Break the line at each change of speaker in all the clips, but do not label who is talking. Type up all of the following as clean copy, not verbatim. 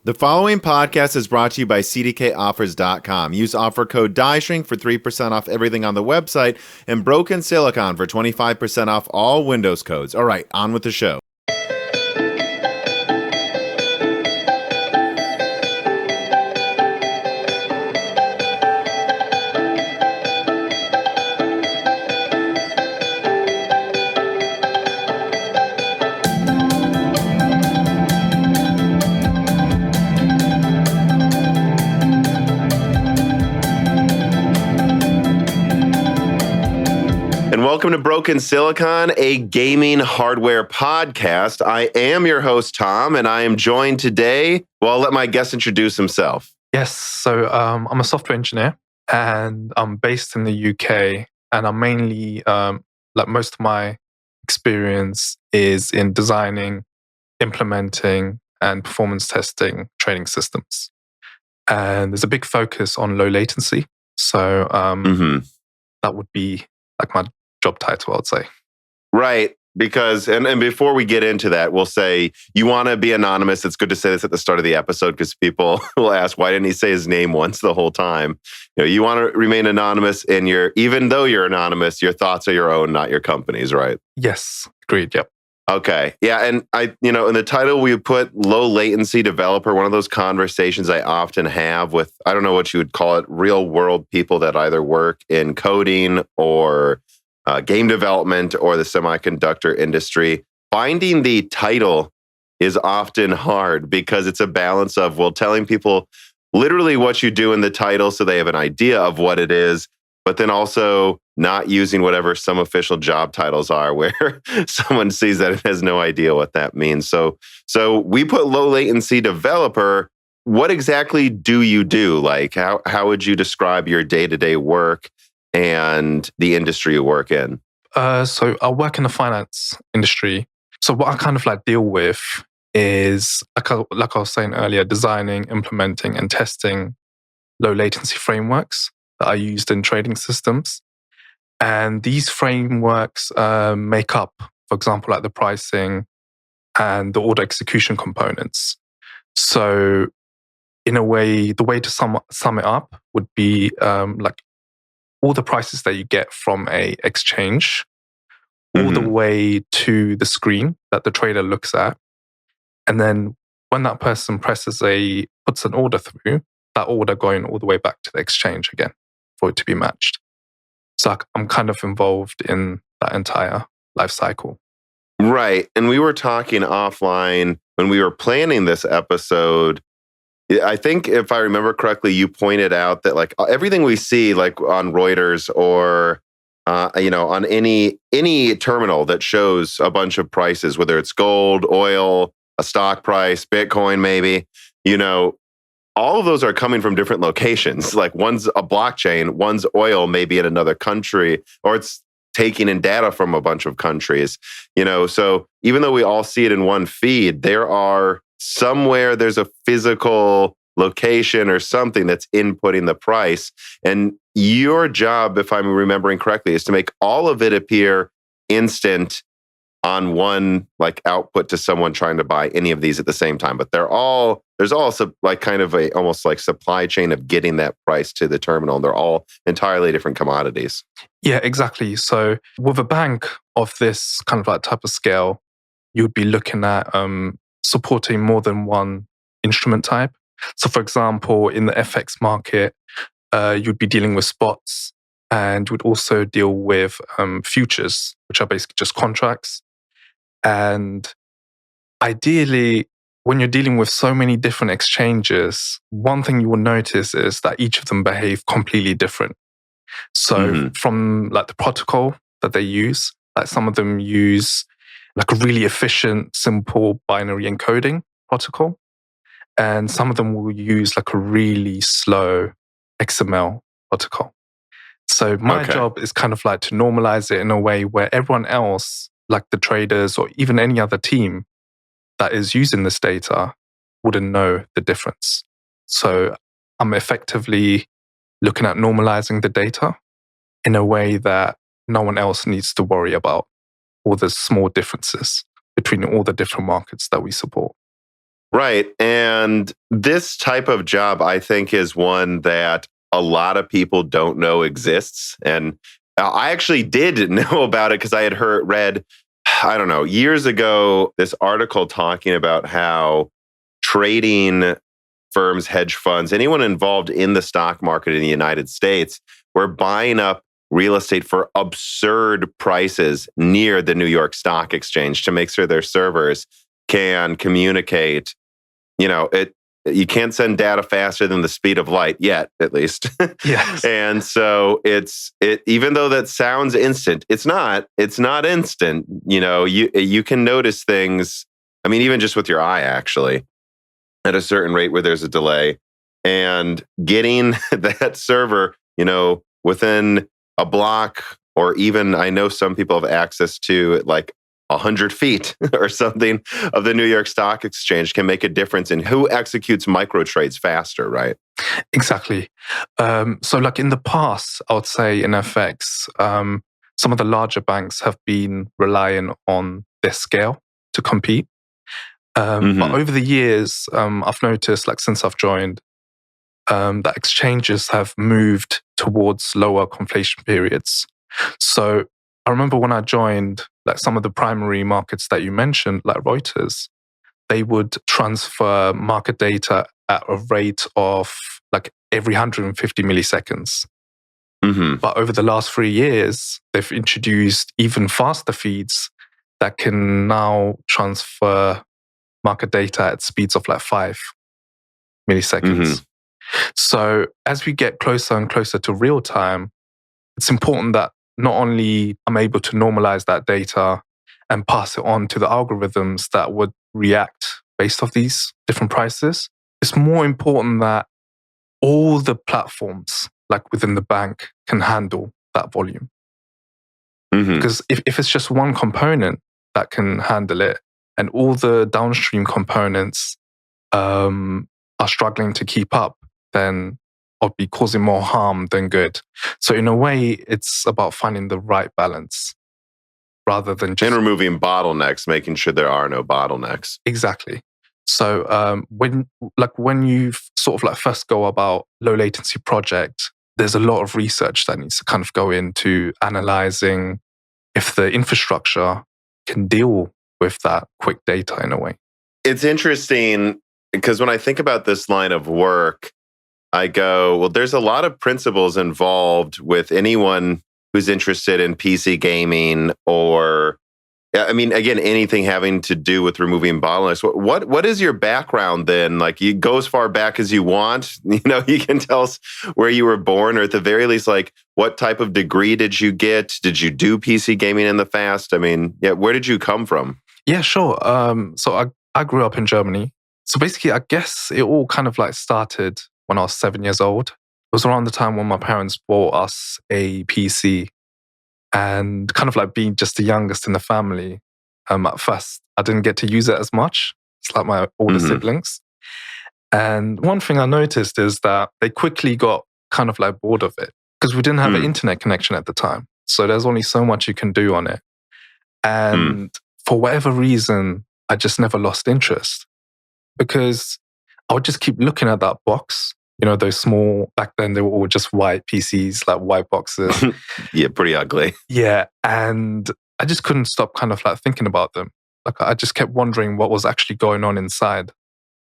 The following podcast is brought to you by CDKOffers.com. Use offer code DIESHRINK for 3% off everything on the website and Broken Silicon for 25% off all Windows codes. All right, on with the show. Welcome to Broken Silicon, a gaming hardware podcast. I am your host, Tom, and I am joined today. Well, I'll let my guest introduce himself.
Yes, so I'm a software engineer, and I'm based in the UK, and I'm mainly, most of my experience is in designing, implementing, and performance testing trading systems. And there's a big focus on low latency. So that would be like my job title, I would say.
Right. Because, and before we get into that, we'll say you want to be anonymous. It's good to say this at the start of the episode because people will ask, why didn't he say his name once the whole time? You want to remain anonymous, and even though you're anonymous, your thoughts are your own, not your company's, right?
Yes. Agreed. Yep.
Okay. Yeah. And in the title, we put low latency developer. One of those conversations I often have with, I don't know what you would call it, real world people that either work in coding or game development or the semiconductor industry. Finding the title is often hard because it's a balance of, telling people literally what you do in the title so they have an idea of what it is, but then also not using whatever some official job titles are where someone sees that it has no idea what that means. So we put low latency developer. What exactly do you do? Like, how would you describe your day-to-day work and the industry you work in?
So I work in the finance industry. So what I kind of deal with is, like I was saying earlier, designing, implementing, and testing low latency frameworks that are used in trading systems. And these frameworks make up, for example, like the pricing and the order execution components. So in a way, the way to sum it up would be all the prices that you get from a exchange all the way to the screen that the trader looks at. And then when that person puts an order through, that order going all the way back to the exchange again for it to be matched. So I'm kind of involved in that entire life cycle.
Right. And we were talking offline when we were planning this episode. I think if I remember correctly, you pointed out that everything we see on Reuters or on any terminal that shows a bunch of prices, whether it's gold, oil, a stock price, Bitcoin, maybe, all of those are coming from different locations. Like one's a blockchain, one's oil, maybe in another country, or it's taking in data from a bunch of countries. So even though we all see it in one feed, there's a physical location or something that's inputting the price. And your job, if I'm remembering correctly, is to make all of it appear instant on one output to someone trying to buy any of these at the same time. But there's also kind of a almost like supply chain of getting that price to the terminal. And they're all entirely different commodities.
Yeah, exactly. So with a bank of this kind of type of scale, you'd be looking at supporting more than one instrument type. So for example, in the FX market, you'd be dealing with spots, and you would also deal with futures, which are basically just contracts. And ideally, when you're dealing with so many different exchanges, one thing you will notice is that each of them behave completely different. So from the protocol that they use, some of them use a really efficient, simple binary encoding protocol. And some of them will use a really slow XML protocol. So my job is kind of to normalize it in a way where everyone else, like the traders or even any other team that is using this data, wouldn't know the difference. So I'm effectively looking at normalizing the data in a way that no one else needs to worry about all the small differences between all the different markets that we support.
Right. And this type of job, I think, is one that a lot of people don't know exists. And I actually did know about it because I had read, I don't know, years ago, this article talking about how trading firms, hedge funds, anyone involved in the stock market in the United States were buying up real estate for absurd prices near the New York Stock Exchange to make sure their servers can communicate. You can't send data faster than the speed of light yet, at least.
Yes.
And so even though that sounds instant, it's not instant. You can notice things. I mean, even just with your eye, actually, at a certain rate where there's a delay, and getting that server, within a block, or even I know some people have access to like 100 feet or something of the New York Stock Exchange can make a difference in who executes micro trades faster, right?
Exactly. So like in the past, I would say in FX, some of the larger banks have been relying on their scale to compete. But over the years, I've noticed, like since I've joined, that exchanges have moved towards lower conflation periods. So I remember when I joined, like some of the primary markets that you mentioned, like Reuters, they would transfer market data at a rate of like every 150 milliseconds. But over the last 3 years, they've introduced even faster feeds that can now transfer market data at speeds of like 5 milliseconds. So as we get closer and closer to real time, it's important that not only I'm able to normalize that data and pass it on to the algorithms that would react based off these different prices, it's more important that all the platforms, like within the bank, can handle that volume. Because if it's just one component that can handle it, and all the downstream components are struggling to keep up, then I'll be causing more harm than good. So in a way, it's about finding the right balance rather than just...
And removing bottlenecks, making sure there are no bottlenecks.
Exactly. So when you sort of like first go about low latency project, there's a lot of research that needs to kind of go into analyzing if the infrastructure can deal with that quick data in a way.
It's interesting because when I think about this line of work, I go, well, there's a lot of principles involved with anyone who's interested in PC gaming, or, I mean, again, anything having to do with removing bottlenecks. What is your background then? Like, you go as far back as you want. You can tell us where you were born, or at the very least, like, what type of degree did you get? Did you do PC gaming in the past? I mean, yeah, where did you come from?
Yeah, sure. So I grew up in Germany. So basically, I guess it all kind of like started when I was 7 years old. It was around the time when my parents bought us a PC, and kind of like being just the youngest in the family, at first I didn't get to use it as much. It's like my older siblings. And one thing I noticed is that they quickly got kind of like bored of it because we didn't have an internet connection at the time. So there's only so much you can do on it. And for whatever reason, I just never lost interest because I would just keep looking at that box. Those small, back then they were all just white PCs, like white boxes.
Yeah, pretty ugly.
Yeah. And I just couldn't stop kind of like thinking about them. Like I just kept wondering what was actually going on inside.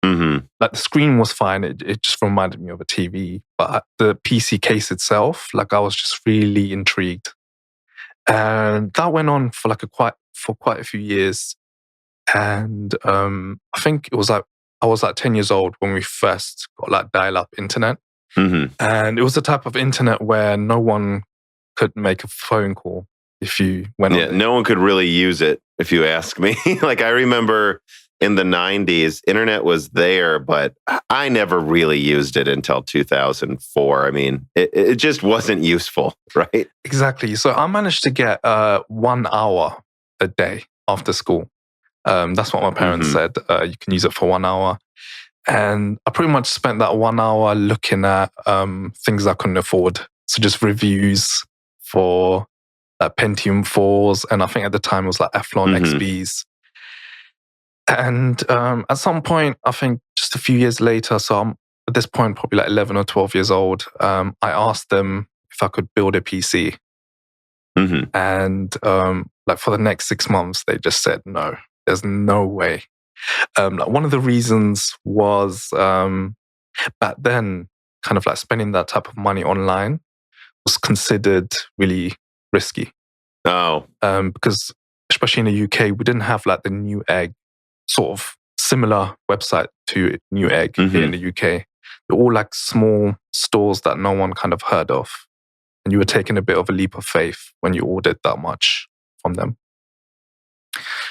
Like the screen was fine. It just reminded me of a TV. But the PC case itself, like I was just really intrigued. And that went on for quite a few years. And I think it was like, I was like 10 years old when we first got like dial-up internet. And it was the type of internet where no one could make a phone call if you went on it.
No one could really use it, if you ask me. Like, I remember in the 90s, internet was there, but I never really used it until 2004. I mean, it just wasn't useful, right?
Exactly. So I managed to get 1 hour a day after school. That's what my parents said. You can use it for 1 hour. And I pretty much spent that 1 hour looking at things I couldn't afford. So just reviews for Pentium 4s. And I think at the time it was like Athlon XPs. And at some point, I think just a few years later, so I'm at this point probably like 11 or 12 years old, I asked them if I could build a PC.
Mm-hmm.
And like for the next 6 months, they just said, no, there's no way. Like one of the reasons was back then, kind of like spending that type of money online was considered really risky.
Oh.
Because especially in the UK, we didn't have like the New Egg sort of similar website to New Egg here in the UK. They're all like small stores that no one kind of heard of. And you were taking a bit of a leap of faith when you ordered that much from them.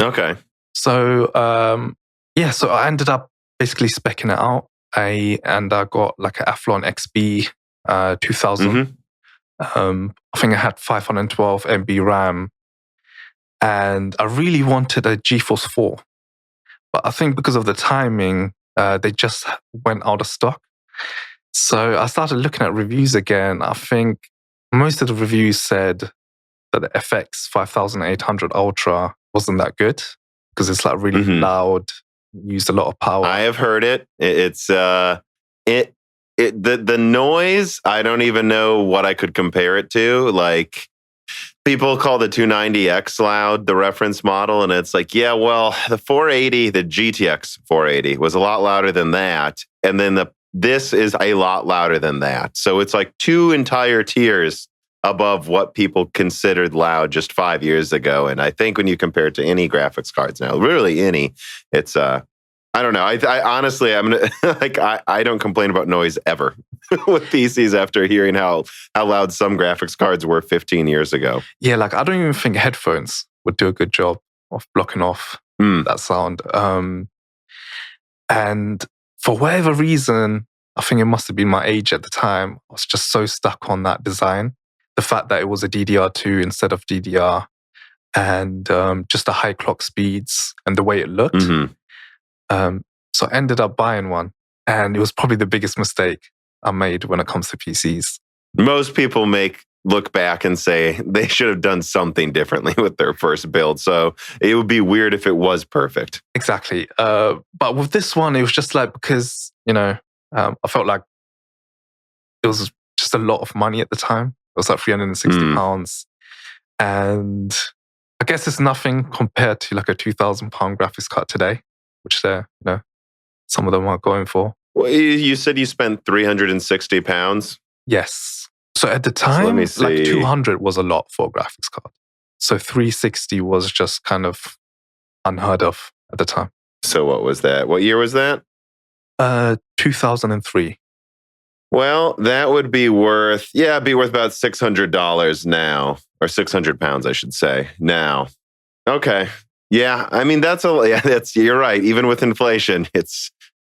Okay.
So, so I ended up basically speccing it out. And I got like an Athlon XB 2000. I think I had 512 MB RAM. And I really wanted a GeForce 4. But I think because of the timing, they just went out of stock. So I started looking at reviews again. I think most of the reviews said that the FX 5800 Ultra wasn't that good because it's like really loud, used a lot of power.
I have heard it. It's the noise. I don't even know what I could compare it to. Like people call the 290X loud, the reference model, and it's like, yeah, well, the 480, the GTX 480 was a lot louder than that, and then this is a lot louder than that. So it's like two entire tiers above what people considered loud just 5 years ago. And I think when you compare it to any graphics cards now, really any, it's I don't know. I honestly, I'm gonna like I don't complain about noise ever with PCs after hearing how loud some graphics cards were 15 years ago.
Yeah, like I don't even think headphones would do a good job of blocking off that sound. And for whatever reason, I think it must have been my age at the time. I was just so stuck on that design. The fact that it was a DDR2 instead of DDR, and just the high clock speeds and the way it looked. So I ended up buying one, and it was probably the biggest mistake I made when it comes to PCs.
Most people look back and say they should have done something differently with their first build. So it would be weird if it was perfect.
Exactly. But with this one, it was just like, because, I felt like it was just a lot of money at the time. It was like £360. And I guess it's nothing compared to like a £2,000 graphics card today, which some of them are going for.
Well, you said you spent £360?
Yes. So at the time, like 200 was a lot for a graphics card. So 360 was just kind of unheard of at the time.
So what was that? What year was that?
2003.
Well, that would be worth about $600 now, or £600, I should say now. Okay. Yeah. I mean, you're right. Even with inflation,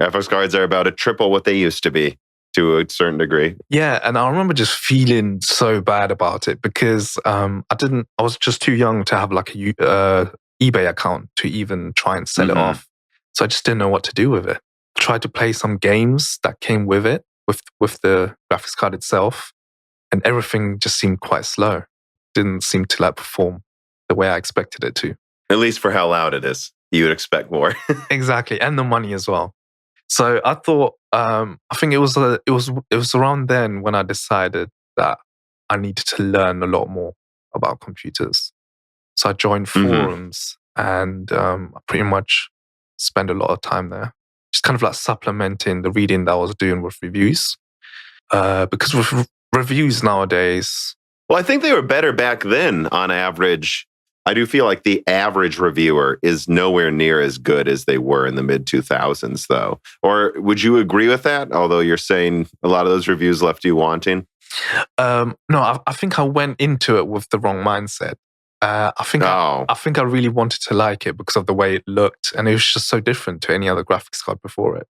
graphics cards are about a triple what they used to be to a certain degree.
Yeah. And I remember just feeling so bad about it because I was just too young to have like a eBay account to even try and sell it off. So I just didn't know what to do with it. I tried to play some games that came with it, with the graphics card itself, and everything just seemed quite slow. Didn't seem to like perform the way I expected it to.
At least for how loud it is, you would expect more.
Exactly, and the money as well. So I thought, I think it was around then when I decided that I needed to learn a lot more about computers. So I joined forums, and I pretty much spent a lot of time there, just kind of like supplementing the reading that I was doing with reviews. Because with reviews nowadays,
well, I think they were better back then on average. I do feel like the average reviewer is nowhere near as good as they were in the mid-2000s, though. Or would you agree with that? Although you're saying a lot of those reviews left you wanting.
No, I think I went into it with the wrong mindset. I think I really wanted to like it because of the way it looked, and it was just so different to any other graphics card before it.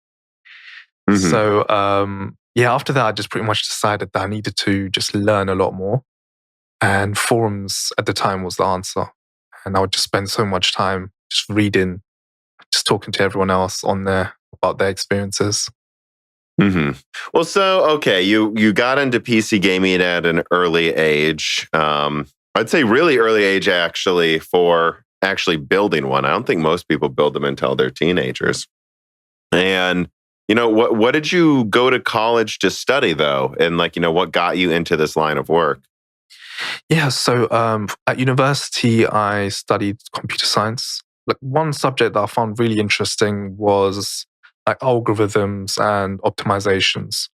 So after that, I just pretty much decided that I needed to just learn a lot more. And forums at the time was the answer. And I would just spend so much time just reading, just talking to everyone else on there about their experiences.
Well, so, okay, you got into PC gaming at an early age. I'd say really early age, actually, for actually building one. I don't think most people build them until they're teenagers. And what did you go to college to study though? And what got you into this line of work?
Yeah, so at university, I studied computer science. Like one subject that I found really interesting was like algorithms and optimizations.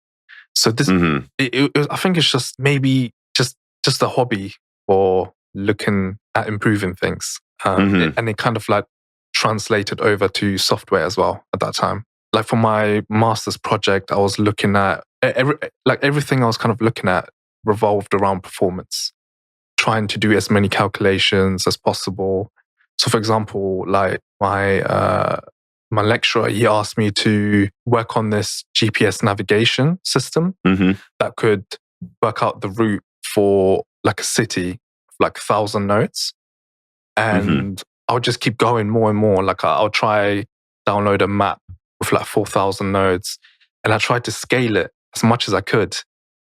So this,
Mm-hmm.
I think it's just maybe just a hobby for looking at improving things,
Mm-hmm.
and it kind of like translated over to software as well at that time. Like for my master's project, I was looking at everything I was kind of looking at revolved around performance, trying to do as many calculations as possible. So, for example, like my lecturer, he asked me to work on this GPS navigation system
Mm-hmm.
that could work out the route for like a city, like 1,000 nodes,
Mm-hmm.
and I'll just keep going more and more. Like I'll try download a map with like 4,000 nodes, and I tried to scale it as much as I could.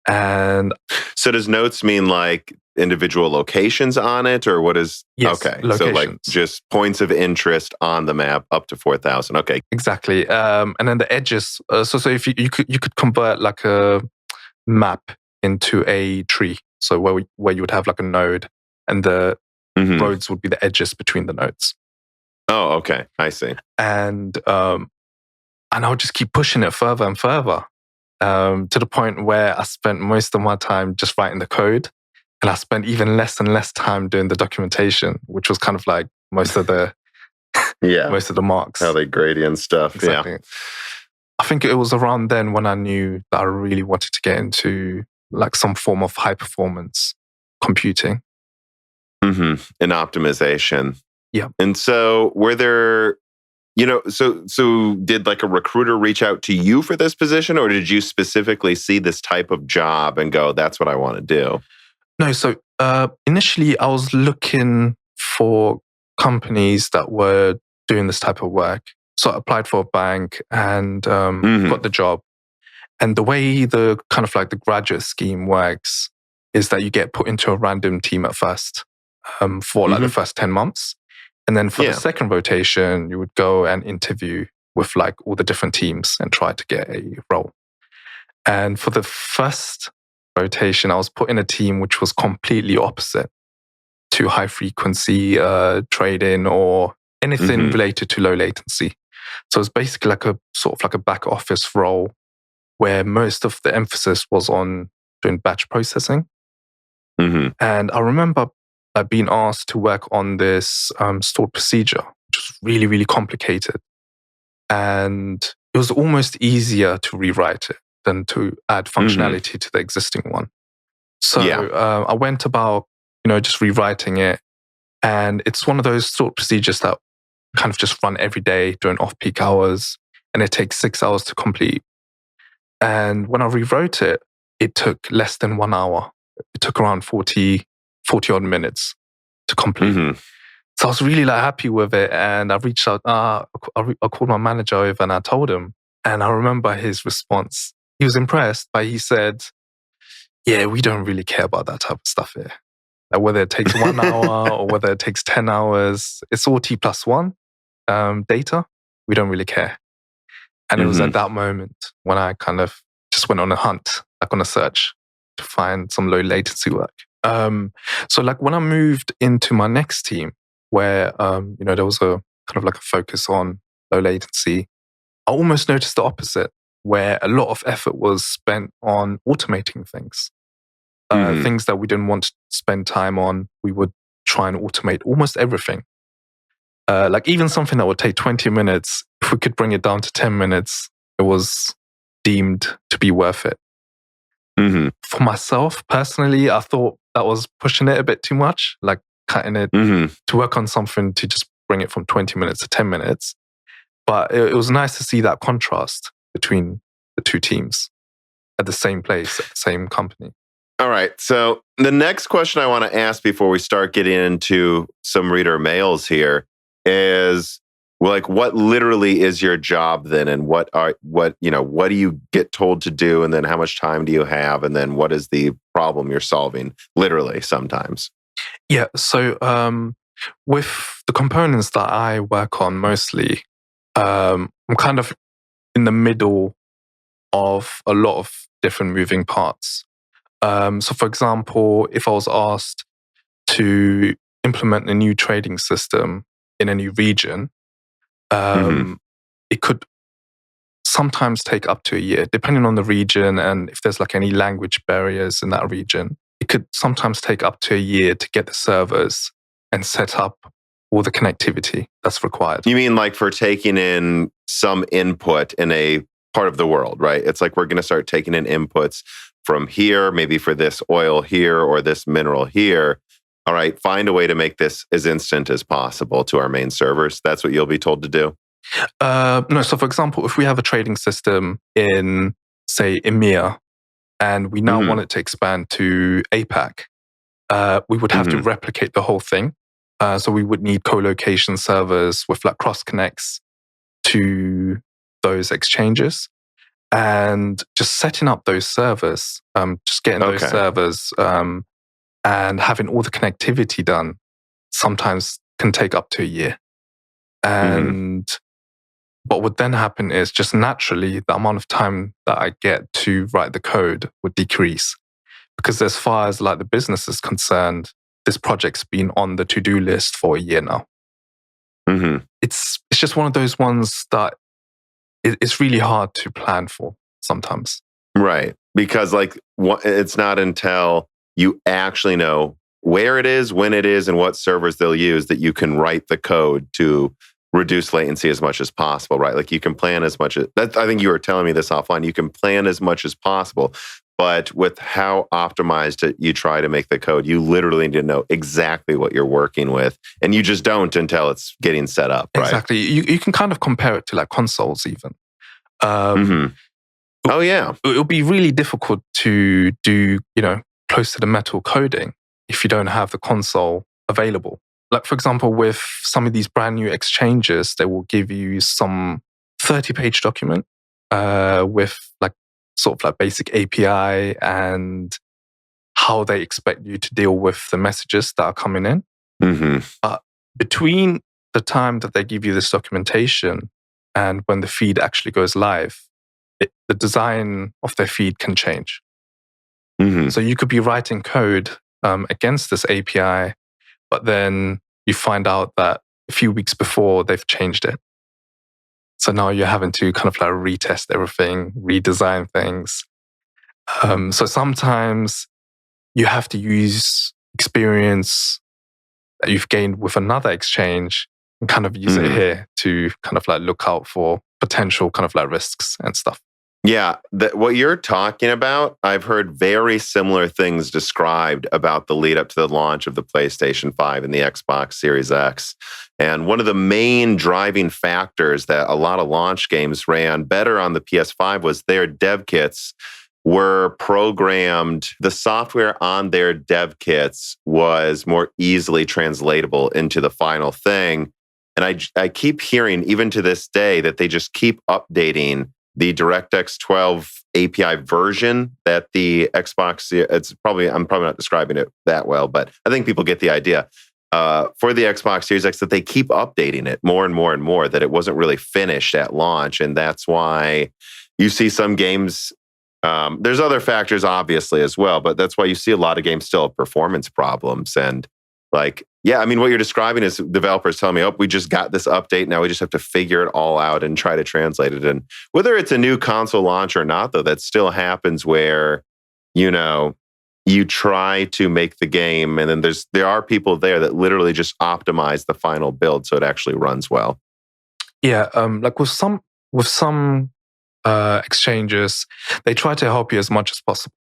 And
So does nodes mean like individual locations on it, or what is?
yes,
Okay, so like
locations.
just points of interest on the map up to 4,000. Okay.
Exactly. And then the edges. So if you could convert like a map into a tree. So where you would have like a node, and the
Mm-hmm.
roads would be the edges between the nodes.
Oh, okay. I see.
And I'll just keep pushing it further and further, to the point where I spent most of my time just writing the code, and I spent even less and less time doing the documentation, which was kind of like most of the
Yeah.
most of the marks.
How they gradient stuff.
Exactly.
Yeah.
I think it was around then when I knew that I really wanted to get into like some form of high performance computing.
Mm-hmm. And optimization.
Yeah.
And so were there, so did like a recruiter reach out to you for this position, or did you specifically see this type of job and go, that's what I want to do?
No, so initially I was looking for companies that were doing this type of work. So I applied for a bank and got the job. And the way the kind of like the graduate scheme works is that you get put into a random team at first, for like the first 10 months. And then for the second rotation, you would go and interview with like all the different teams and try to get a role. And for the first rotation, I was put in a team which was completely opposite to high frequency trading or anything related to low latency. So it's basically like a sort of like a back office role where most of the emphasis was on doing batch processing. And I remember being asked to work on this stored procedure, which was really, really complicated. And it was almost easier to rewrite it than to add functionality to the existing one. So I went about, just rewriting it. And it's one of those stored procedures that kind of just run every day during off-peak hours. And it takes 6 hours to complete. And when I rewrote it, it took less than 1 hour. It took around 40 odd minutes to complete. So I was really like happy with it. And I reached out, I called my manager over and I told him. And I remember his response. He was impressed, but he said, yeah, we don't really care about that type of stuff here. Like whether it takes 1 hour or whether it takes 10 hours, it's all T+1 data. We don't really care. And it was at that moment when I kind of just went on a hunt, like on a search to find some low latency work. So like when I moved into my next team where, there was a kind of like a focus on low latency, I almost noticed the opposite, where a lot of effort was spent on automating things. Things that we didn't want to spend time on, we would try and automate almost everything. Like even something that would take 20 minutes, if we could bring it down to 10 minutes, it was deemed to be worth it. For myself, personally, I thought that was pushing it a bit too much, like cutting it to work on something to just bring it from 20 minutes to 10 minutes. But it was nice to see that contrast between the two teams at the same place, at the same company.
All right. So the next question I want to ask before we start getting into some reader mails here is, like, what literally is your job then, and what do you get told to do, and then how much time do you have, and then what is the problem you're solving literally sometimes?
Yeah. So With the components that I work on mostly, I'm kind of in the middle of a lot of different moving parts. So, for example, if I was asked to implement a new trading system in a new region, it could sometimes take up to a year, depending on the region and if there's like any language barriers in that region. It could sometimes take up to a year to get the servers and set up all the connectivity that's required.
You mean like for taking in some input in a part of the world, right? It's like we're going to start taking in inputs from here, maybe for this oil here or this mineral here. All right, find a way to make this as instant as possible to our main servers. That's what you'll be told to do?
No, so for example, if we have a trading system in, say, EMEA, and we now want it to expand to APAC, we would have to replicate the whole thing. So we would need co-location servers with like cross connects to those exchanges. And just setting up those servers, just getting those servers and having all the connectivity done sometimes can take up to a year. And what would then happen is just naturally the amount of time that I get to write the code would decrease. Because as far as like the business is concerned, this project's been on the to-do list for a year now. It's just one of those ones that it's really hard to plan for sometimes.
Right. Because like it's not until you actually know where it is, when it is, and what servers they'll use that you can write the code to reduce latency as much as possible, right? Like you can plan as much as that. I think you were telling me this offline. You can plan as much as possible, but with how optimized you try to make the code, you literally need to know exactly what you're working with, and you just don't until it's getting set up, right?
Exactly. You can kind of compare it to like consoles even.
Oh yeah.
It'll be really difficult to do, close to the metal coding if you don't have the console available. Like, for example, with some of these brand new exchanges, they will give you some 30-page document with like sort of like basic API and how they expect you to deal with the messages that are coming in. Between the time that they give you this documentation and when the feed actually goes live, the design of their feed can change. So you could be writing code against this API, but then you find out that a few weeks before they've changed it. So now you're having to kind of like retest everything, redesign things. So sometimes you have to use experience that you've gained with another exchange and kind of use it here to kind of like look out for potential kind of like risks and stuff.
Yeah, what you're talking about, I've heard very similar things described about the lead up to the launch of the PlayStation 5 and the Xbox Series X. And one of the main driving factors that a lot of launch games ran better on the PS5 was their dev kits were programmed. The software on their dev kits was more easily translatable into the final thing. And I keep hearing, even to this day, that they just keep updating the DirectX 12 API version that the Xbox, I'm probably not describing it that well, but I think people get the idea. For the Xbox Series X, that they keep updating it more and more and more, that it wasn't really finished at launch. And that's why you see some games, there's other factors obviously as well, but that's why you see a lot of games still have performance problems. And like, yeah, I mean, what you're describing is developers telling me, oh, we just got this update. Now we just have to figure it all out and try to translate it. And whether it's a new console launch or not, though, that still happens where, you try to make the game and then there are people there that literally just optimize the final build so it actually runs well.
Yeah, like with some exchanges, they try to help you as much as possible.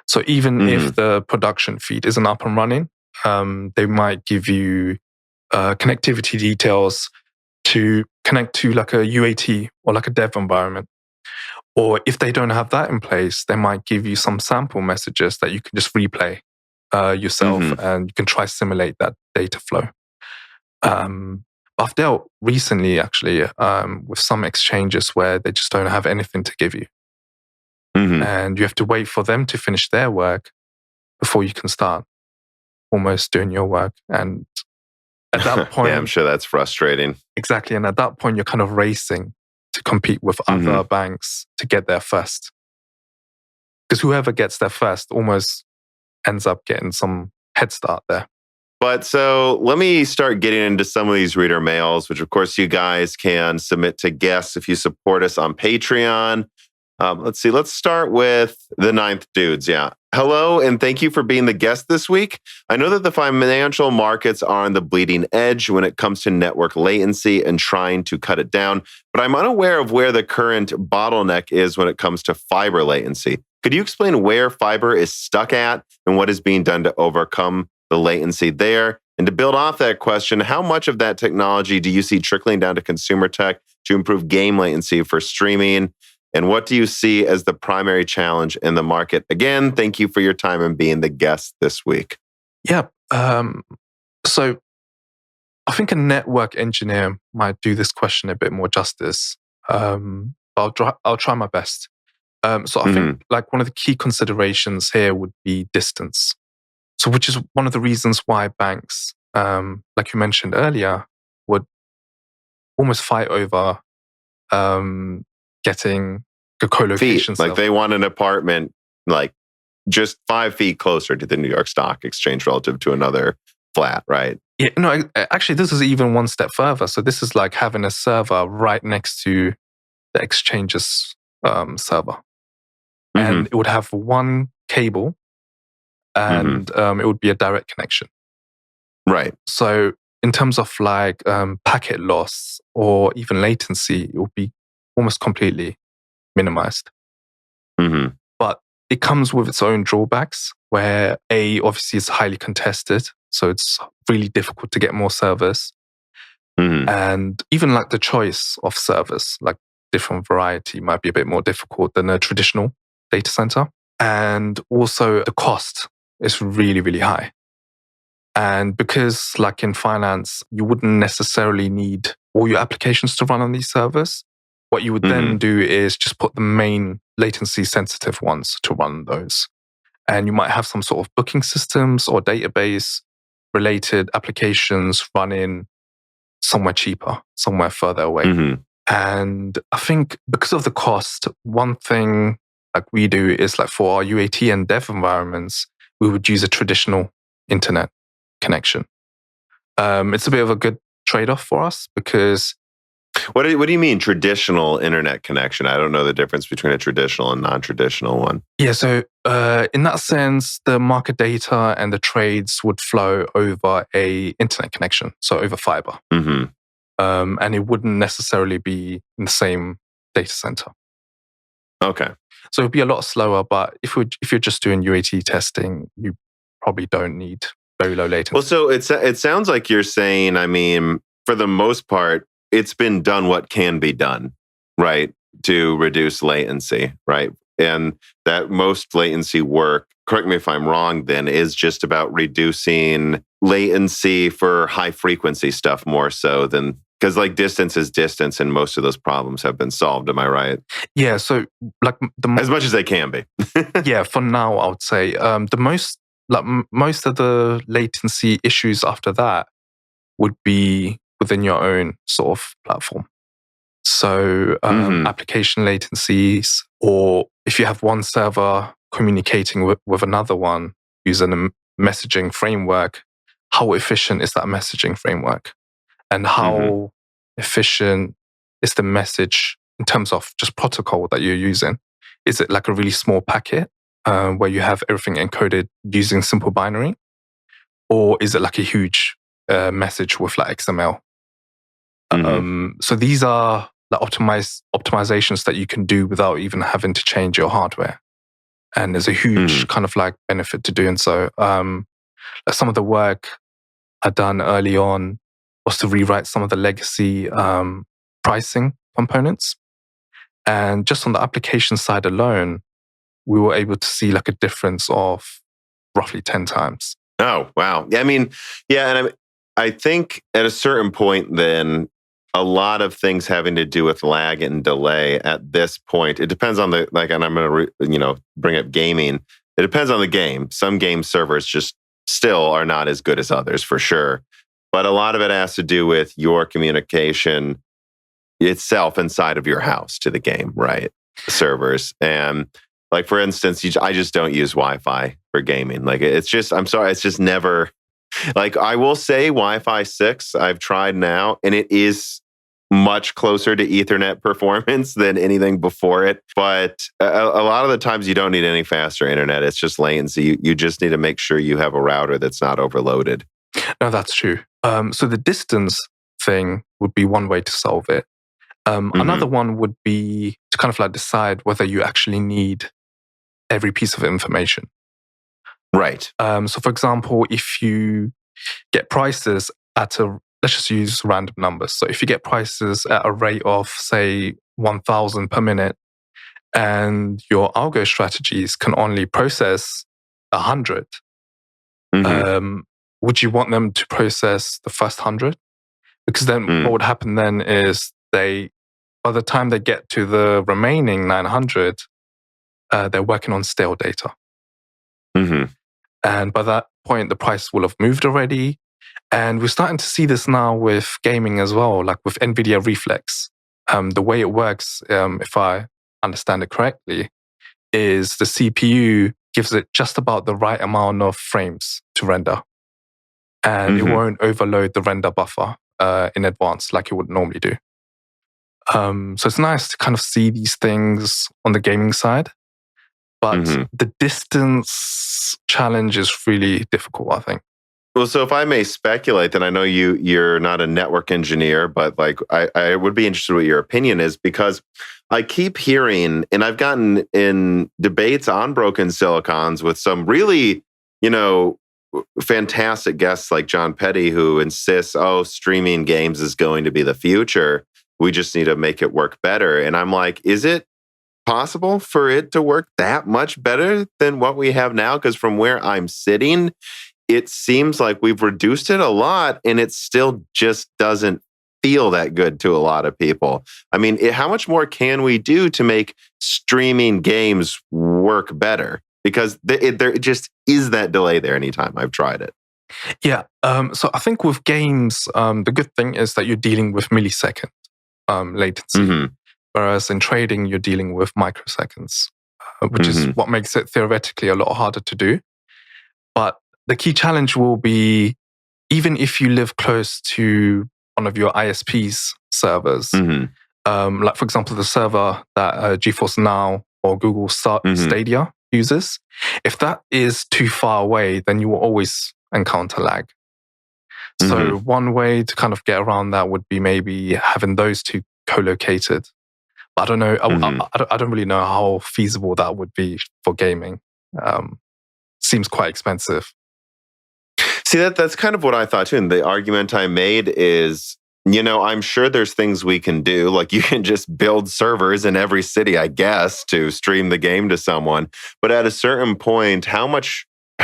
So even if the production feed isn't up and running, they might give you connectivity details to connect to like a UAT or like a dev environment. Or if they don't have that in place, they might give you some sample messages that you can just replay yourself and you can try simulate that data flow. I've dealt recently actually with some exchanges where they just don't have anything to give you. And you have to wait for them to finish their work before you can start almost doing your work. And At that point,
yeah, I'm sure that's frustrating.
exactly. And at that point, you're kind of racing to compete with other banks to get there first. Because whoever gets there first almost ends up getting some head start there.
But so let me start getting into some of these reader mails, which of course you guys can submit to guests if you support us on Patreon. Let's see. Let's start with the Ninth Dudes. Yeah. Hello, and thank you for being the guest this week. I know that the financial markets are on the bleeding edge when it comes to network latency and trying to cut it down, but I'm unaware of where the current bottleneck is when it comes to fiber latency. Could you explain where fiber is stuck at and what is being done to overcome the latency there? And to build off that question, how much of that technology do you see trickling down to consumer tech to improve game latency for streaming? And what do you see as the primary challenge in the market? Again, thank you for your time and being the guest this week.
Yeah. So I think a network engineer might do this question a bit more justice. I'll try my best. So I think like one of the key considerations here would be distance. So which is one of the reasons why banks, like you mentioned earlier, would almost fight over getting a co-location
server. Like they want an apartment like just 5 feet closer to the New York Stock Exchange relative to another flat, right?
Yeah, no, actually this is even one step further. So this is like having a server right next to the exchange's server. And it would have one cable and it would be a direct connection.
Right.
So in terms of like packet loss or even latency, it would be almost completely minimized. But it comes with its own drawbacks where obviously it's highly contested. So it's really difficult to get more servers. And even like the choice of servers, like different variety might be a bit more difficult than a traditional data center. And also the cost is really, really high. And because like in finance, you wouldn't necessarily need all your applications to run on these servers. What you would then do is just put the main latency sensitive ones to run those. And you might have some sort of booking systems or database related applications running somewhere cheaper, somewhere further away. And I think because of the cost, one thing like we do is like for our UAT and dev environments, we would use a traditional internet connection. It's a bit of a good trade-off for us because...
What do you mean traditional internet connection? I don't know the difference between a traditional and non-traditional one.
Yeah, so in that sense, the market data and the trades would flow over a internet connection, so over fiber. And it wouldn't necessarily be in the same data center.
Okay.
So it'd be a lot slower, but if you're just doing UAT testing, you probably don't need very low latency.
Well, so it sounds like you're saying, I mean, for the most part, it's been done what can be done, right, to reduce latency, right? And that most latency work, correct me if I'm wrong, then is just about reducing latency for high frequency stuff more so than, because like distance is distance and most of those problems have been solved. Am I right?
Yeah. So like
as much as they can be.
Yeah. For now, I would say most of the latency issues after that would be within your own sort of platform. So application latencies, or if you have one server communicating with another one using a messaging framework, how efficient is that messaging framework? And how efficient is the message in terms of just protocol that you're using? Is it like a really small packet where you have everything encoded using simple binary? Or is it like a huge message with like XML? So these are the optimizations that you can do without even having to change your hardware. And there's a huge kind of like benefit to doing so. Some of the work I'd done early on was to rewrite some of the legacy pricing components. And just on the application side alone, we were able to see like a difference of roughly 10 times.
Oh, wow. I mean, yeah. And I think at a certain point then, a lot of things having to do with lag and delay at this point, it depends on the, like, and I'm going to, bring up gaming. It depends on the game. Some game servers just still are not as good as others for sure. but a lot of it has to do with your communication itself inside of your house to the game, right? Servers. And like, for instance, I just don't use Wi-Fi for gaming. Like, it's just, I'm sorry, it's just never, like, I will say Wi-Fi 6, I've tried now, and it is much closer to Ethernet performance than anything before it. But a lot of the times you don't need any faster internet. It's just latency. You just need to make sure you have a router that's not overloaded.
No, that's true. So the distance thing would be one way to solve it. Another one would be to kind of like decide whether you actually need every piece of information.
Right.
So for example, if you get prices at let's just use random numbers. So if you get prices at a rate of, say, 1,000 per minute, and your algo strategies can only process 100, would you want them to process the first 100? Because then what would happen then is by the time they get to the remaining 900, they're working on stale data. And by that point, the price will have moved already. And we're starting to see this now with gaming as well, like with NVIDIA Reflex. The way it works, if I understand it correctly, is the CPU gives it just about the right amount of frames to render. And it won't overload the render buffer in advance like it would normally do. So it's nice to kind of see these things on the gaming side. But the distance challenge is really difficult, I think.
Well, so if I may speculate, then I know you're not a network engineer, but like I would be interested what your opinion is, because I keep hearing, and I've gotten in debates on broken silicons with some really, fantastic guests like John Petty, who insists, streaming games is going to be the future. We just need to make it work better. And I'm like, is it possible for it to work that much better than what we have now? Because from where I'm sitting, it seems like we've reduced it a lot, and it still just doesn't feel that good to a lot of people. I mean, how much more can we do to make streaming games work better? Because there just is that delay there anytime I've tried it.
Yeah. So I think with games, the good thing is that you're dealing with millisecond latency. Whereas in trading, you're dealing with microseconds, which is what makes it theoretically a lot harder to do. But the key challenge will be, even if you live close to one of your ISP's servers, like for example, the server that GeForce Now or Google Stadia uses, if that is too far away, then you will always encounter lag. So one way to kind of get around that would be maybe having those two co-located. But I don't know. I don't really know how feasible that would be for gaming. Seems quite expensive.
See, that's kind of what I thought too. And the argument I made is, I'm sure there's things we can do. Like, you can just build servers in every city, I guess, to stream the game to someone. But at a certain point, how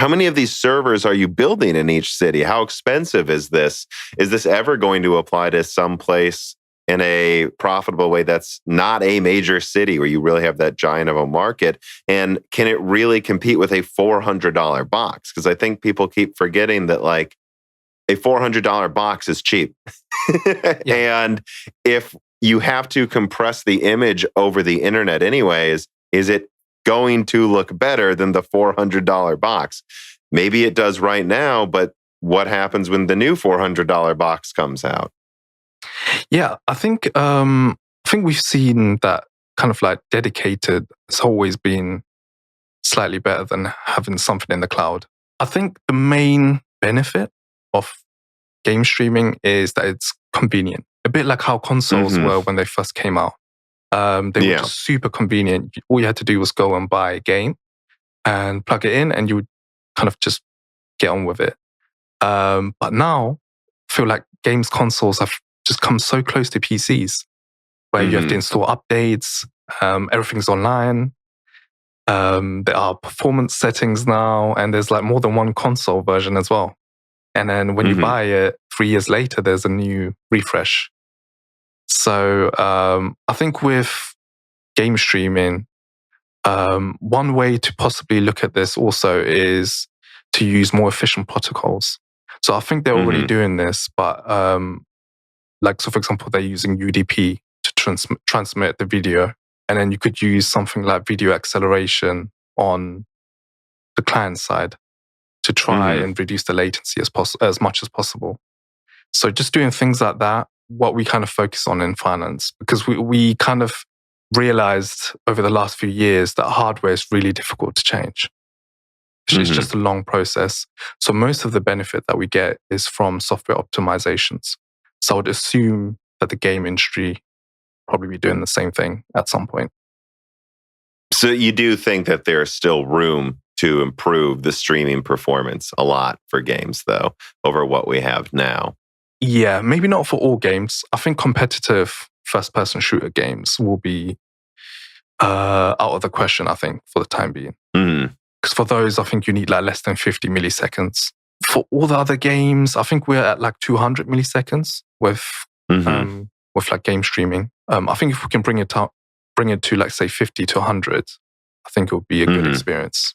many of these servers are you building in each city? How expensive is this? Is this ever going to apply to some place in a profitable way that's not a major city where you really have that giant of a market? And can it really compete with a $400 box? Because I think people keep forgetting that, like, a $400 box is cheap. And if you have to compress the image over the internet anyways, is it going to look better than the $400 box? Maybe it does right now, but what happens when the new $400 box comes out?
Yeah, I think we've seen that kind of like dedicated has always been slightly better than having something in the cloud. I think the main benefit of game streaming is that it's convenient. A bit like how consoles were when they first came out. They were just super convenient. All you had to do was go and buy a game and plug it in, and you would kind of just get on with it. But now, I feel like games consoles have just come so close to PCs, where you have to install updates, everything's online. There are performance settings now, and there's like more than one console version as well. And then when you buy it 3 years later, there's a new refresh. So I think with game streaming, one way to possibly look at this also is to use more efficient protocols. So I think they're already doing this, but so for example, they're using UDP to transmit the video, and then you could use something like video acceleration on the client side to try and reduce the latency as much as possible. So just doing things like that, what we kind of focus on in finance, because we kind of realized over the last few years that hardware is really difficult to change. It's just a long process. So most of the benefit that we get is from software optimizations. So I would assume that the game industry probably be doing the same thing at some point.
So you do think that there's still room to improve the streaming performance a lot for games, though, over what we have now?
Yeah, maybe not for all games. I think competitive first-person shooter games will be out of the question, I think, for the time being. Because for those, I think you need like less than 50 milliseconds. For all the other games, I think we're at like 200 milliseconds with like game streaming. I think if we can bring it to like say 50 to 100, I think it would be a good experience.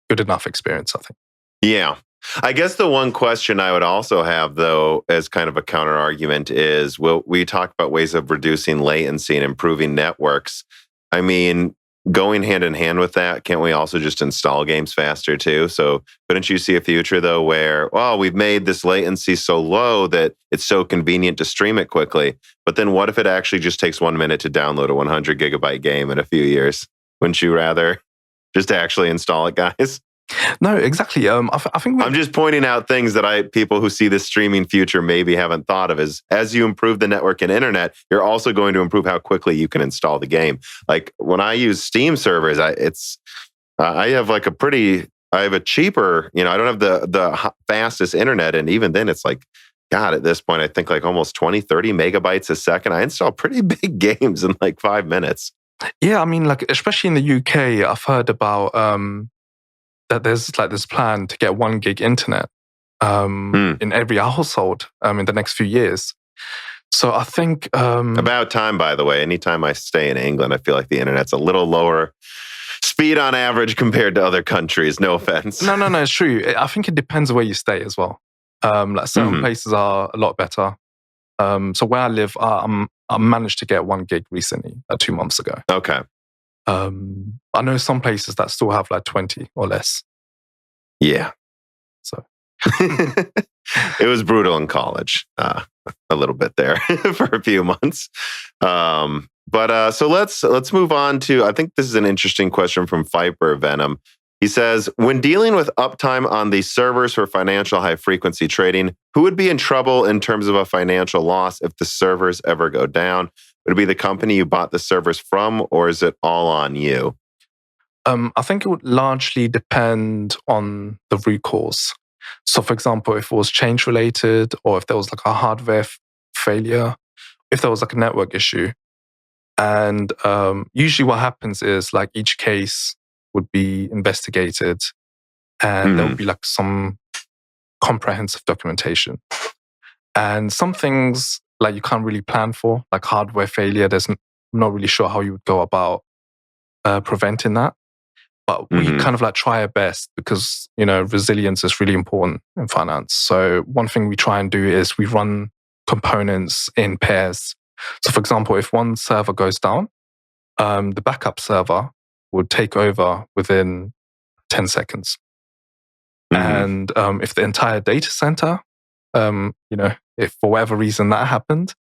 Good enough experience, I think.
Yeah. I guess the one question I would also have, though, as kind of a counter argument is, well, we talk about ways of reducing latency and improving networks. I mean, going hand in hand with that, can't we also just install games faster too? So couldn't you see a future, though, where, well, we've made this latency so low that it's so convenient to stream it quickly. But then what if it actually just takes 1 minute to download a 100 gigabyte game in a few years? Wouldn't you rather just actually install it, guys?
No, exactly. I think
I'm just pointing out things that people who see this streaming future maybe haven't thought of. As you improve the network and internet, you're also going to improve how quickly you can install the game. Like when I use Steam servers, I have a cheaper, I don't have the fastest internet, and even then it's like, God, at this point, I think like almost 20, 30 megabytes a second. I install pretty big games in like 5 minutes.
Yeah, I mean, like especially in the UK, I've heard about that there's like this plan to get 1 gig internet in every household in the next few years. So I think
about time, by the way. Anytime I stay in England, I feel like the internet's a little lower speed on average compared to other countries. No offense.
No, it's true. I think it depends where you stay as well. Like certain places are a lot better. So where I live, I managed to get 1 gig recently, 2 months ago.
Okay.
I know some places that still have like 20 or less.
Yeah.
So
it was brutal in college, a little bit there for a few months. So let's move on to, I think this is an interesting question from Viper Venom. He says, when dealing with uptime on the servers for financial high frequency trading, who would be in trouble in terms of a financial loss if the servers ever go down? Would it be the company you bought the servers from, or is it all on you?
I think it would largely depend on the root cause. So, for example, if it was change related, or if there was like a hardware failure, if there was like a network issue, and usually what happens is like each case would be investigated, and there would be like some comprehensive documentation. And some things like you can't really plan for, like hardware failure. I'm not really sure how you would go about preventing that. But we kind of like try our best because, resilience is really important in finance. So one thing we try and do is we run components in pairs. So for example, if one server goes down, the backup server would take over within 10 seconds. And if the entire data center, if for whatever reason that happened,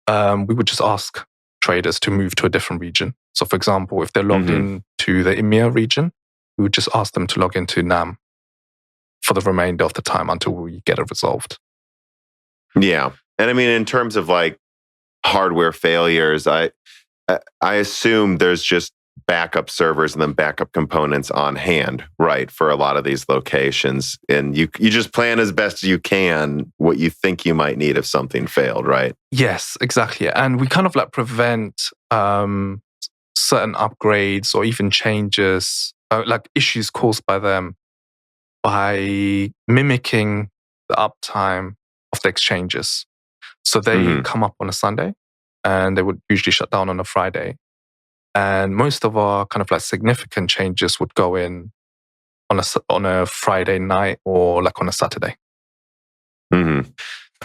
we would just ask traders to move to a different region. So for example, if they're logged in to the EMEA region, we would just ask them to log into NAM for the remainder of the time until we get it resolved.
Yeah. And I mean, in terms of like hardware failures, I assume there's just backup servers and then backup components on hand, right, for a lot of these locations. And you just plan as best as you can what you think you might need if something failed, right?
Yes, exactly. And we kind of like prevent certain upgrades or even changes, like issues caused by them, by mimicking the uptime of the exchanges. So they come up on a Sunday and they would usually shut down on a Friday. And most of our kind of like significant changes would go in on a Friday night or like on a Saturday.
Mm-hmm.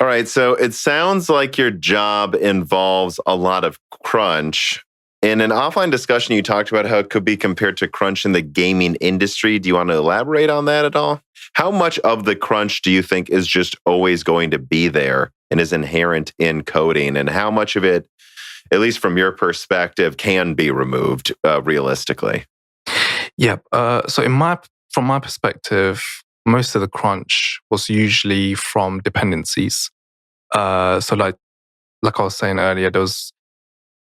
All right. So it sounds like your job involves a lot of crunch. In an offline discussion, you talked about how it could be compared to crunch in the gaming industry. Do you want to elaborate on that at all? How much of the crunch do you think is just always going to be there and is inherent in coding? And how much of it, at least from your perspective, can be removed realistically?
Yeah. So from my perspective, most of the crunch was usually from dependencies. So like I was saying earlier, there was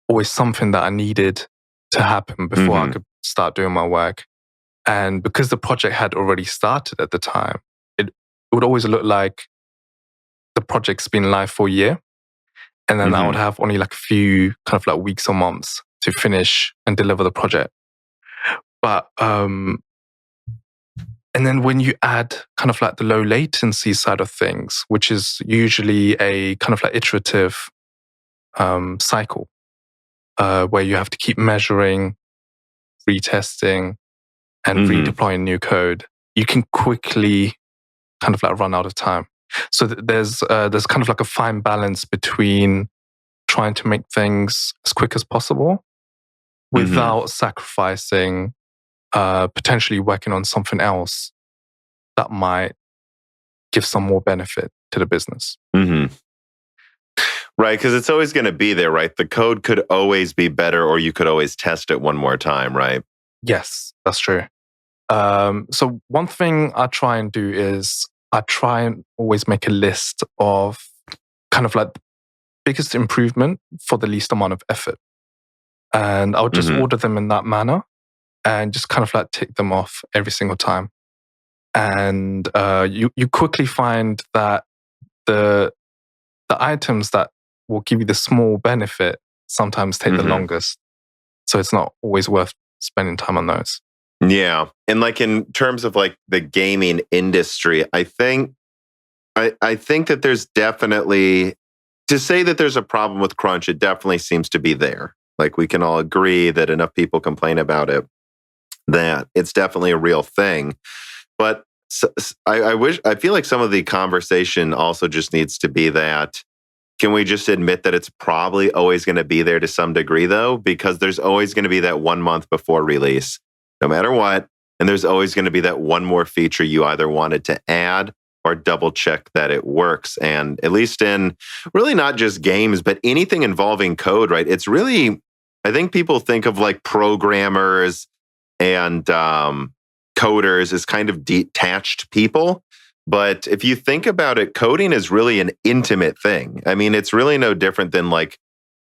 always something that I needed to happen before I could start doing my work. And because the project had already started at the time, it would always look like the project's been live for a year. And then I would have only like a few kind of like weeks or months to finish and deliver the project. But and then when you add kind of like the low latency side of things, which is usually a kind of like iterative cycle, where you have to keep measuring, retesting, and redeploying new code, you can quickly kind of like run out of time. So there's kind of like a fine balance between trying to make things as quick as possible without sacrificing potentially working on something else that might give some more benefit to the business.
Right, because it's always going to be there, right? The code could always be better, or you could always test it one more time, right?
Yes, that's true. So one thing I try and do is I try and always make a list of kind of like the biggest improvement for the least amount of effort. And I'll just order them in that manner and just kind of like tick them off every single time. And you quickly find that the items that will give you the small benefit sometimes take the longest. So it's not always worth spending time on those.
Yeah. And like in terms of like the gaming industry, I think that there's definitely, to say that there's a problem with crunch, it definitely seems to be there. Like we can all agree that enough people complain about it, that it's definitely a real thing. But I feel like some of the conversation also just needs to be that, can we just admit that it's probably always going to be there to some degree though? Because there's always going to be that 1 month before release, no matter what. And there's always going to be that one more feature you either wanted to add or double check that it works. And at least in really not just games, but anything involving code, right? It's really, I think people think of like programmers and coders as kind of detached people. But if you think about it, coding is really an intimate thing. I mean, it's really no different than like,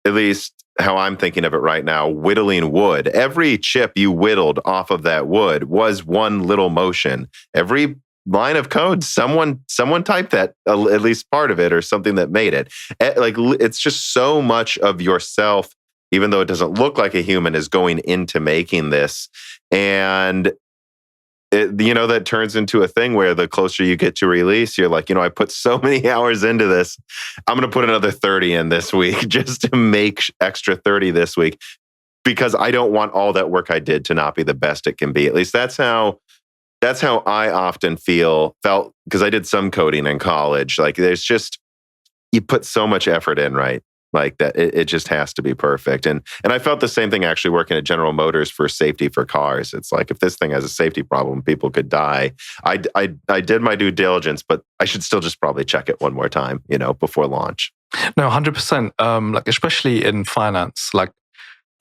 at least how I'm thinking of it right now, whittling wood. Every chip you whittled off of that wood was one little motion. Every line of code, someone typed that, at least part of it, or something that made it. Like, it's just so much of yourself, even though it doesn't look like a human, is going into making this. And that turns into a thing where the closer you get to release, you're like, I put so many hours into this. I'm going to put another 30 in this week just to make extra 30 this week, because I don't want all that work I did to not be the best it can be. At least that's how I often felt, because I did some coding in college. Like there's just, you put so much effort in, right? Like that, it just has to be perfect. And I felt the same thing actually working at General Motors for safety for cars. It's like, if this thing has a safety problem, people could die. I did my due diligence, but I should still just probably check it one more time, before launch.
No, 100%. Like especially in finance, like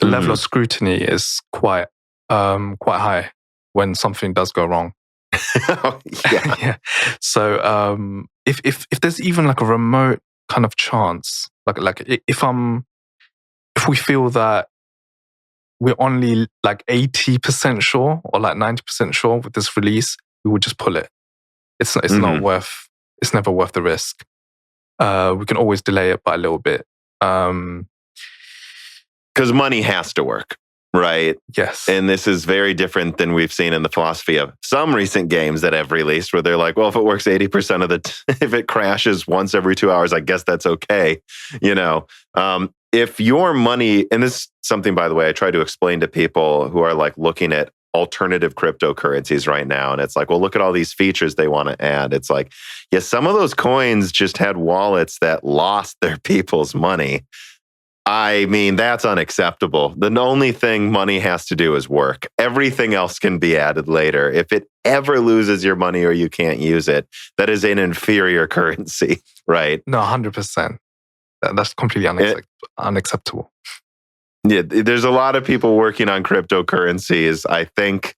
the level of scrutiny is quite high when something does go wrong.
Yeah.
Yeah. So if there's even like a remote kind of chance, like if we feel that we're only like 80% sure or like 90% sure with this release, we would just pull it. It's not worth. It's never worth the risk. We can always delay it by a little bit.
Because money has to work, right?
Yes.
And this is very different than we've seen in the philosophy of some recent games that have released, where they're like, well, if it works 80% of if it crashes once every 2 hours, I guess that's okay. If your money, and this is something, by the way, I try to explain to people who are like looking at alternative cryptocurrencies right now. And it's like, well, look at all these features they want to add. It's like, yeah, some of those coins just had wallets that lost their people's money. I mean, that's unacceptable. The only thing money has to do is work. Everything else can be added later. If it ever loses your money or you can't use it, that is an inferior currency, right?
No, 100%. That's completely unacceptable.
Yeah, there's a lot of people working on cryptocurrencies, I think,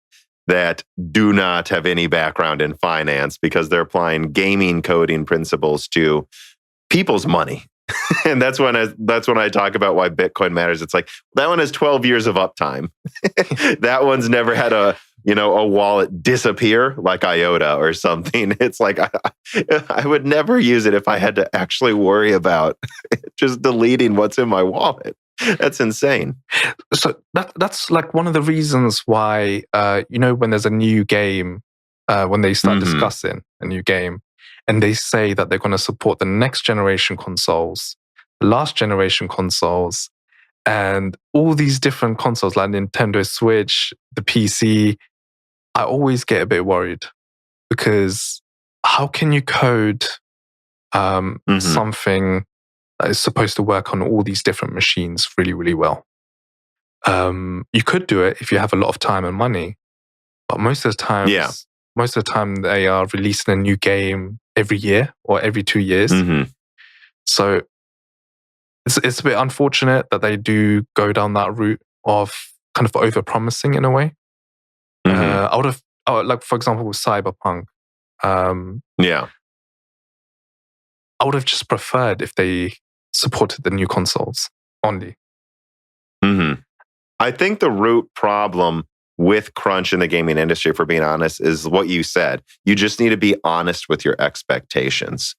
that do not have any background in finance because they're applying gaming coding principles to people's money. And that's when I talk about why Bitcoin matters. It's like, that one has 12 years of uptime. That one's never had a wallet disappear like IOTA or something. It's like, I would never use it if I had to actually worry about just deleting what's in my wallet. That's insane.
So that's like one of the reasons why, when there's a new game, when they start discussing a new game, and they say that they're going to support the next generation consoles, the last generation consoles, and all these different consoles like Nintendo Switch, the PC, I always get a bit worried because how can you code something that is supposed to work on all these different machines really, really well? You could do it if you have a lot of time and money, but most of the time they are releasing a new game every year or every 2 years. So it's a bit unfortunate that they do go down that route of kind of over-promising in a way. I would have, like for example, with Cyberpunk. I would have just preferred if they supported the new consoles only.
I think the root problem with crunch in the gaming industry, for being honest, is what you said. You just need to be honest with your expectations,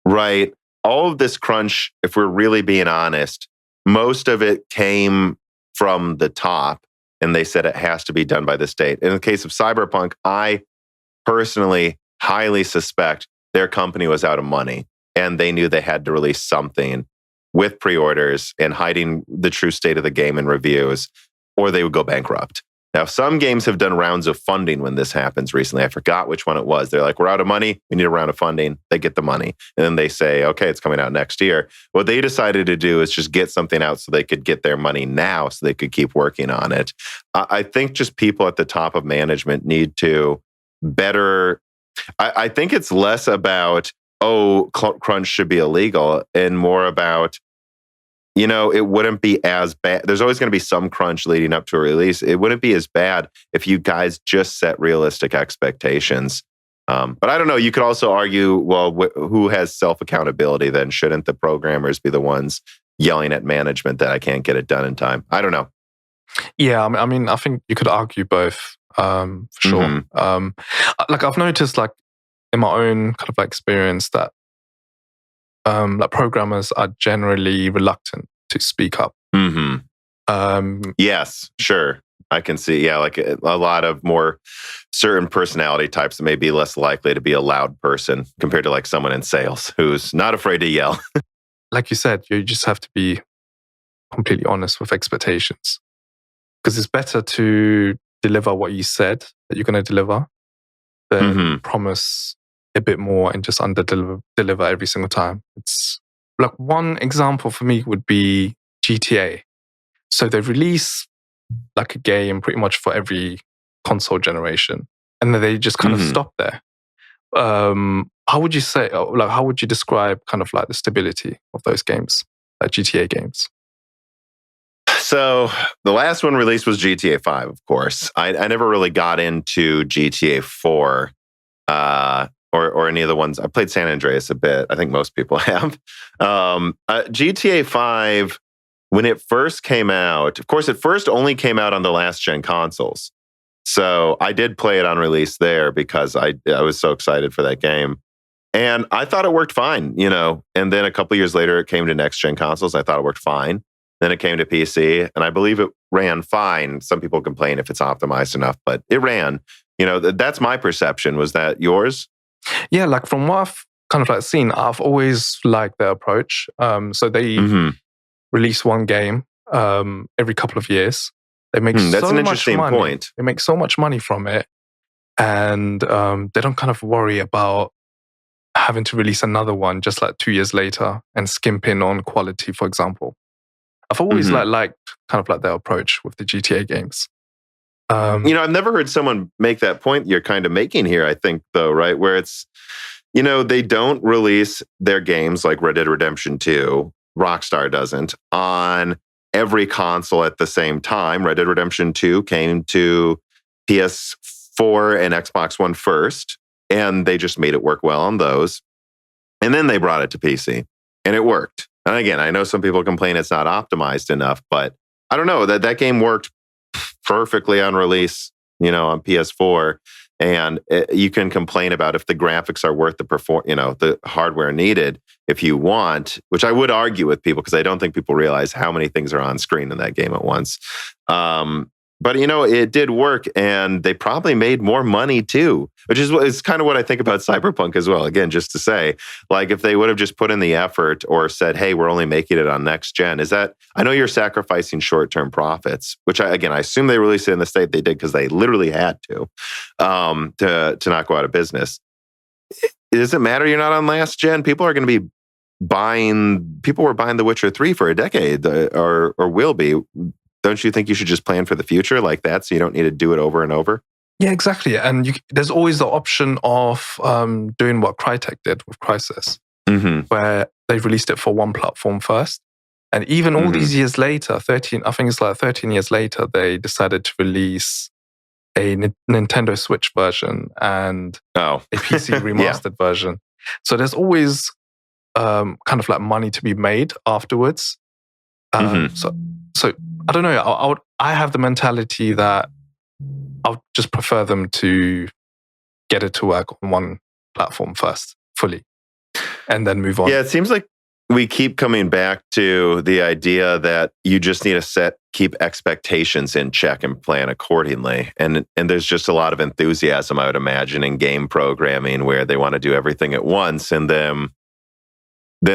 right? All of this crunch, if we're really being honest, most of it came from the top, and they said it has to be done by the state. In the case of Cyberpunk, I personally highly suspect their company was out of money, and they knew they had to release something with pre-orders and hiding the true state of the game in reviews, or they would go bankrupt. Now, some games have done rounds of funding when this happens recently. I forgot which one it was. They're like, we're out of money. We need a round of funding. They get the money. And then they say, okay, it's coming out next year. What they decided to do is just get something out so they could get their money now so they could keep working on it. I think just people at the top of management need to better... I think it's less about, crunch should be illegal, and more about, it wouldn't be as bad. There's always going to be some crunch leading up to a release. It wouldn't be as bad if you guys just set realistic expectations. But I don't know. You could also argue, well, who has self-accountability then? Shouldn't the programmers be the ones yelling at management that I can't get it done in time? I don't know.
Yeah, I mean, I think you could argue both, for sure. Like I've noticed, like in my own kind of experience, that like programmers are generally reluctant to speak up.
Yes, sure. I can see, like a lot of more certain personality types that may be less likely to be a loud person compared to like someone in sales who's not afraid to yell.
Like you said, you just have to be completely honest with expectations. Because it's better to deliver what you said that you're going to deliver than promise a bit more and just deliver every single time. It's like one example for me would be GTA. So they release like a game pretty much for every console generation, and then they just kind of stop there. How would you say, like, how would you describe kind of like the stability of those games, like GTA games?
So the last one released was GTA 5, of course. I never really got into GTA 4 or any of the ones. I played San Andreas a bit. I think most people have. GTA 5, when it first came out, of course, it first only came out on the last gen consoles. So I did play it on release there because I was so excited for that game. And I thought it worked fine, And then a couple years later, it came to next gen consoles. I thought it worked fine. Then it came to PC, and I believe it ran fine. Some people complain if it's optimized enough, but it ran. That's my perception. Was that yours?
Yeah, like from what I've kind of like seen, I've always liked their approach. So they release one game every couple of years. They make
That's
so
an
much
interesting
money.
point.
They make so much money from it, and they don't kind of worry about having to release another one just like 2 years later and skimping on quality, for example. I've always liked kind of like their approach with the GTA games.
I've never heard someone make that point you're kind of making here, I think, though, right? Where it's, they don't release their games like Red Dead Redemption 2, Rockstar doesn't, on every console at the same time. Red Dead Redemption 2 came to PS4 and Xbox One first, and they just made it work well on those. And then they brought it to PC, and it worked. And again, I know some people complain it's not optimized enough, but I don't know, that game worked perfectly on release, on PS4. And you can complain about if the graphics are worth the hardware needed if you want, which I would argue with people because I don't think people realize how many things are on screen in that game at once. But it did work, and they probably made more money too, which is kind of what I think about Cyberpunk as well. Again, just to say, like, if they would have just put in the effort or said, "Hey, we're only making it on next gen," I know you're sacrificing short-term profits, which I assume they released it in the state they did because they literally had to not go out of business. It doesn't matter you're not on last gen. People are going to be People were buying The Witcher 3 for a decade, or will be. Don't you think you should just plan for the future like that so you don't need to do it over and over?
Yeah, exactly. And there's always the option of doing what Crytek did with Crysis, where they released it for one platform first. And even all these years later, 13 years later, they decided to release a Nintendo Switch version and a PC remastered version. So there's always kind of like money to be made afterwards. So I don't know. I have the mentality that I'll just prefer them to get it to work on one platform first, fully, and then move on.
Yeah, it seems like we keep coming back to the idea that you just need to keep expectations in check and plan accordingly. And there's just a lot of enthusiasm, I would imagine, in game programming where they want to do everything at once, and then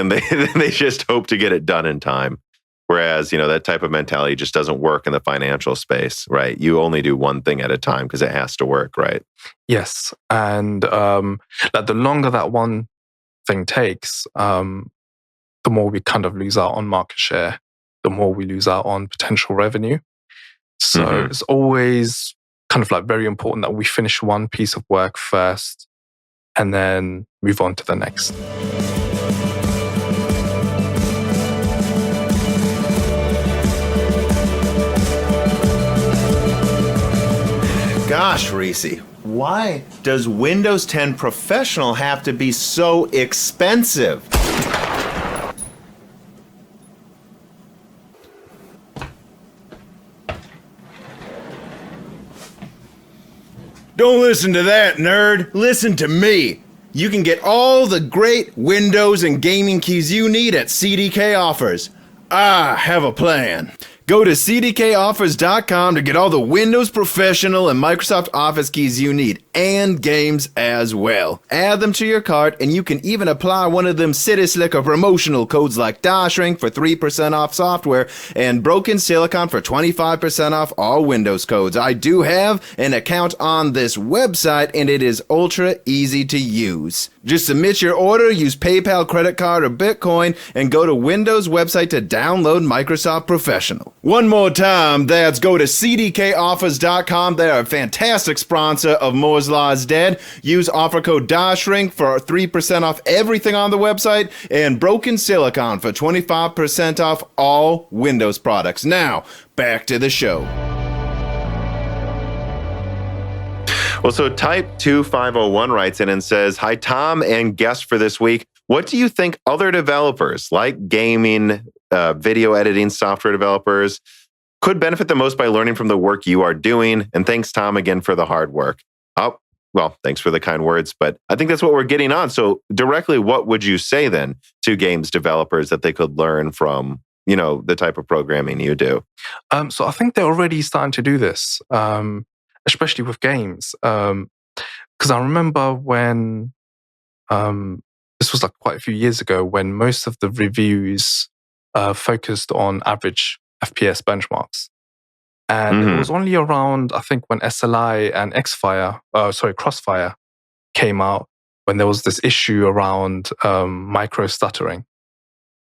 they just hope to get it done in time. Whereas, that type of mentality just doesn't work in the financial space, right? You only do one thing at a time because it has to work, right?
Yes. And like the longer that one thing takes, the more we kind of lose out on market share, the more we lose out on potential revenue. So it's always kind of like very important that we finish one piece of work first and then move on to the next.
Gosh, Reese, why does Windows 10 Professional have to be so expensive? Don't listen to that, nerd. Listen to me. You can get all the great Windows and gaming keys you need at CDK Offers. I have a plan. Go to cdkoffers.com to get all the Windows Professional and Microsoft Office keys you need, and games as well. Add them to your cart, and you can even apply one of them City Slicker promotional codes like DashRink for 3% off software and Broken Silicon for 25% off all Windows codes. I do have an account on this website, and it is ultra easy to use. Just submit your order, use PayPal, credit card, or Bitcoin, and go to Windows website to download Microsoft Professional. One more time, that's go to cdkoffers.com. They are a fantastic sponsor of Moore's Law is Dead. Use offer code DashRink for 3% off everything on the website and Broken Silicon for 25% off all Windows products. Now, back to the show.
Well, so Type 2501 writes in and says, "Hi, Tom and guest for this week. What do you think other developers like gaming, video editing software developers could benefit the most by learning from the work you are doing? And thanks, Tom, again for the hard work." Oh, well, thanks for the kind words, but I think that's what we're getting on. So directly, what would you say then to games developers that they could learn from, the type of programming you do?
So I think they're already starting to do this, especially with games. Because I remember when, this was like quite a few years ago, when most of the reviews focused on average FPS benchmarks. And it was only around, I think, when SLI and Crossfire came out, when there was this issue around micro stuttering.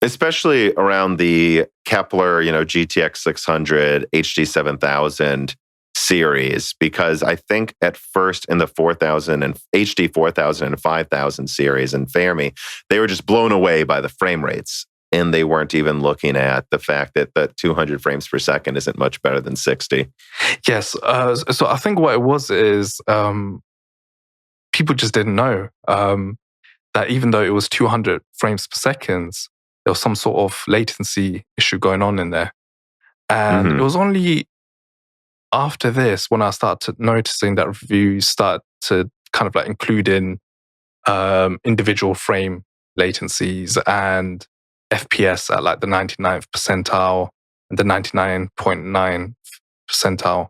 Especially around the Kepler, GTX 600, HD 7000 series, because I think at first in the 4000 and HD 4000 and 5000 series in Fermi, they were just blown away by the frame rates. And they weren't even looking at the fact that 200 frames per second isn't much better than 60.
Yes. So I think what it was is people just didn't know that even though it was 200 frames per second, there was some sort of latency issue going on in there. And it was only after this when I started noticing that reviews start to kind of like include in individual frame latencies and FPS at like the 99th percentile and the 99.9th percentile.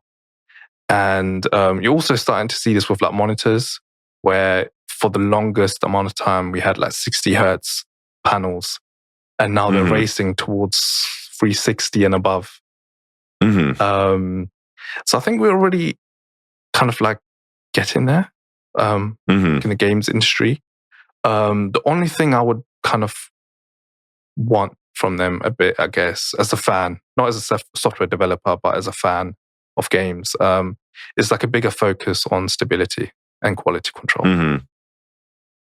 And you're also starting to see this with like monitors, where for the longest amount of time we had like 60 hertz panels, and now they're racing towards 360 and above. So I think we're already kind of like getting there in the games industry. The only thing I would kind of want from them a bit, I guess, as a fan, not as a software developer, but as a fan of games, is like a bigger focus on stability and quality control.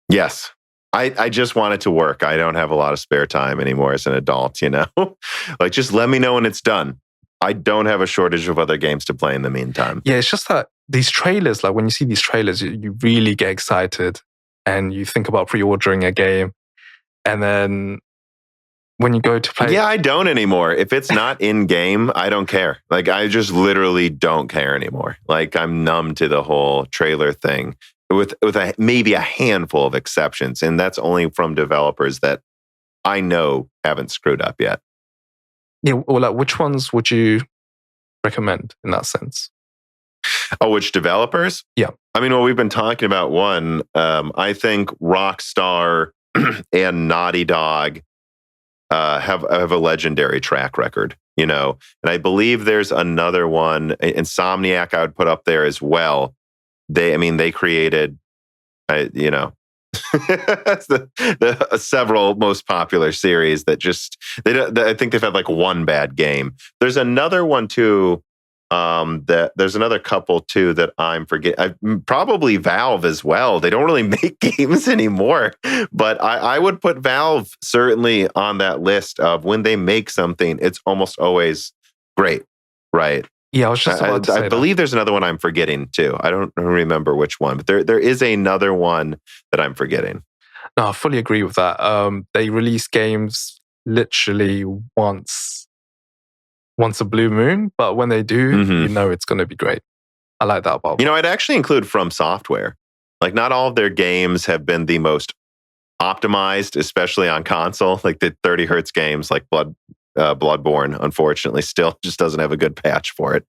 Yes. I just want it to work. I don't have a lot of spare time anymore as an adult, Like, just let me know when it's done. I don't have a shortage of other games to play in the meantime.
Yeah, it's just that these trailers, like when you see these trailers, you really get excited and you think about pre-ordering a game. And then when you go to play...
Yeah, I don't anymore. If it's not in-game, I don't care. Like, I just literally don't care anymore. Like, I'm numb to the whole trailer thing with maybe a handful of exceptions. And that's only from developers that I know haven't screwed up yet.
Yeah, well, like, which ones would you recommend in that sense?
Oh, which developers?
Yeah.
I mean, well, we've been talking about one. I think Rockstar and Naughty Dog have a legendary track record, And I believe there's another one, Insomniac, I would put up there as well. They created, the several most popular series that I think they've had like one bad game. There's another one too. There's another couple too that I'm forgetting. Probably Valve as well. They don't really make games anymore, but I would put Valve certainly on that list of when they make something, it's almost always great, right?
Yeah, I was just about to say
I believe there's another one I'm forgetting too. I don't remember which one, but there is another one that I'm forgetting.
No, I fully agree with that. They release games literally once a blue moon, but when they do, it's going to be great. I like that about
I'd actually include From Software. Like, not all of their games have been the most optimized, especially on console. Like the 30 hertz games, like Bloodborne, unfortunately, still just doesn't have a good patch for it.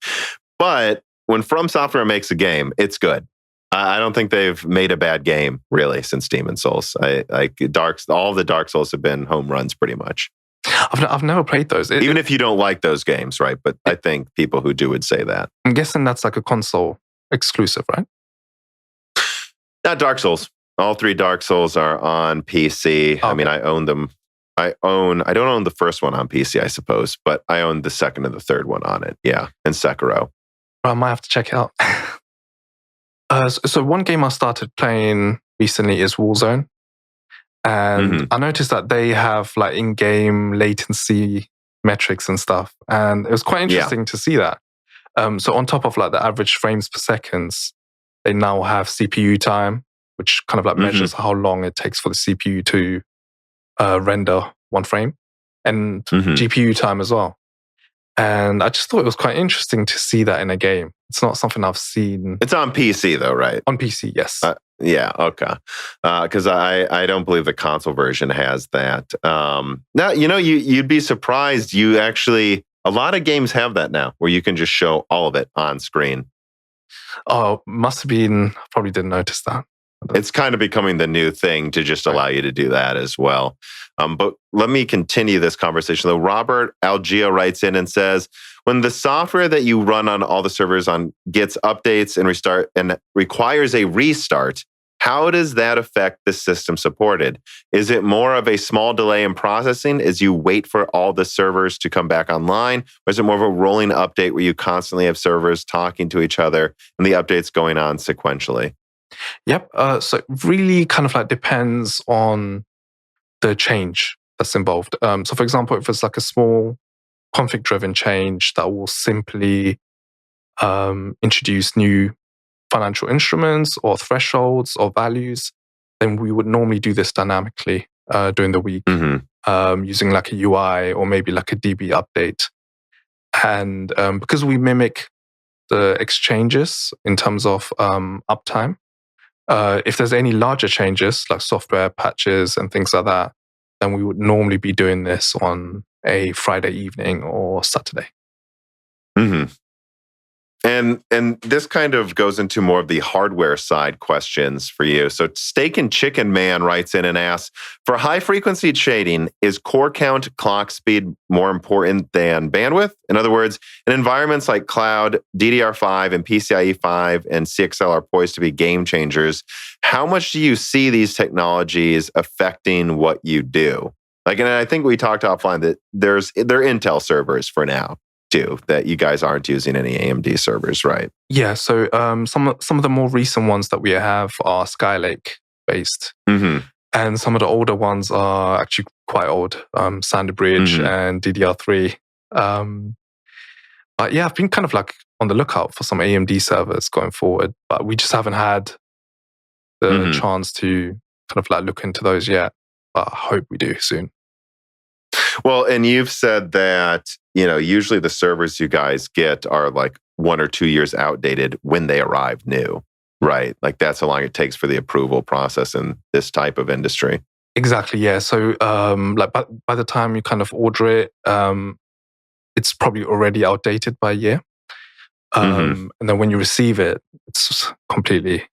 But when From Software makes a game, it's good. I don't think they've made a bad game really since Demon's Souls. All the Dark Souls have been home runs pretty much.
I've never played those.
Even if you don't like those games, right? But I think people who do would say that. I'm
guessing that's like a console exclusive, right?
Not Dark Souls. All 3 Dark Souls are on PC. Okay. I mean, I own them. I don't own the first one on PC, I suppose, but I own the second and the third one on it. Yeah, and Sekiro.
I might have to check it out. So one game I started playing recently is Warzone. And I noticed that they have like in-game latency metrics and stuff. And it was quite interesting to see that. So on top of like the average frames per second, they now have CPU time, which kind of like measures how long it takes for the CPU to render one frame, and GPU time as well. And I just thought it was quite interesting to see that in a game. It's not something I've seen.
It's on PC though, right?
On PC, yes.
Yeah, okay. Because I don't believe the console version has that. Now, you'd be surprised. A lot of games have that now, where you can just show all of it on screen.
Oh, must have been. Probably didn't notice that.
It's kind of becoming the new thing to just allow you to do that as well. But let me continue this conversation though. Robert Algia writes in and says, when the software that you run on all the servers on gets updates and restart and requires a restart, how does that affect the system supported? Is it more of a small delay in processing as you wait for all the servers to come back online? Or is it more of a rolling update where you constantly have servers talking to each other and the updates going on sequentially?
Yep. So it really kind of like depends on the change that's involved. So for example, if it's like a small config-driven change that will simply introduce new financial instruments or thresholds or values, then we would normally do this dynamically during the week using like a UI or maybe like a DB update. And because we mimic the exchanges in terms of uptime, if there's any larger changes like software patches and things like that, then we would normally be doing this on a Friday evening or Saturday.
And this kind of goes into more of the hardware side questions for you. So Steak and Chicken Man writes in and asks, for high frequency shading, is core count clock speed more important than bandwidth? In other words, in environments like cloud, DDR5 and PCIe 5 and CXL are poised to be game changers. How much do you see these technologies affecting what you do? Like, and I think we talked offline that they're Intel servers for now too, that you guys aren't using any AMD servers, right?
Yeah, so some of the more recent ones that we have are Skylake based. And some of the older ones are actually quite old, Sandy Bridge and DDR3. But yeah, I've been kind of like on the lookout for some AMD servers going forward, but we just haven't had the chance to kind of like look into those yet. But I hope we do soon.
Well, and you've said that, usually the servers you guys get are like 1 or 2 years outdated when they arrive new, right? Like that's how long it takes for the approval process in this type of industry.
Exactly, yeah. So like by the time you kind of order it, it's probably already outdated by a year. And then when you receive it, it's completely,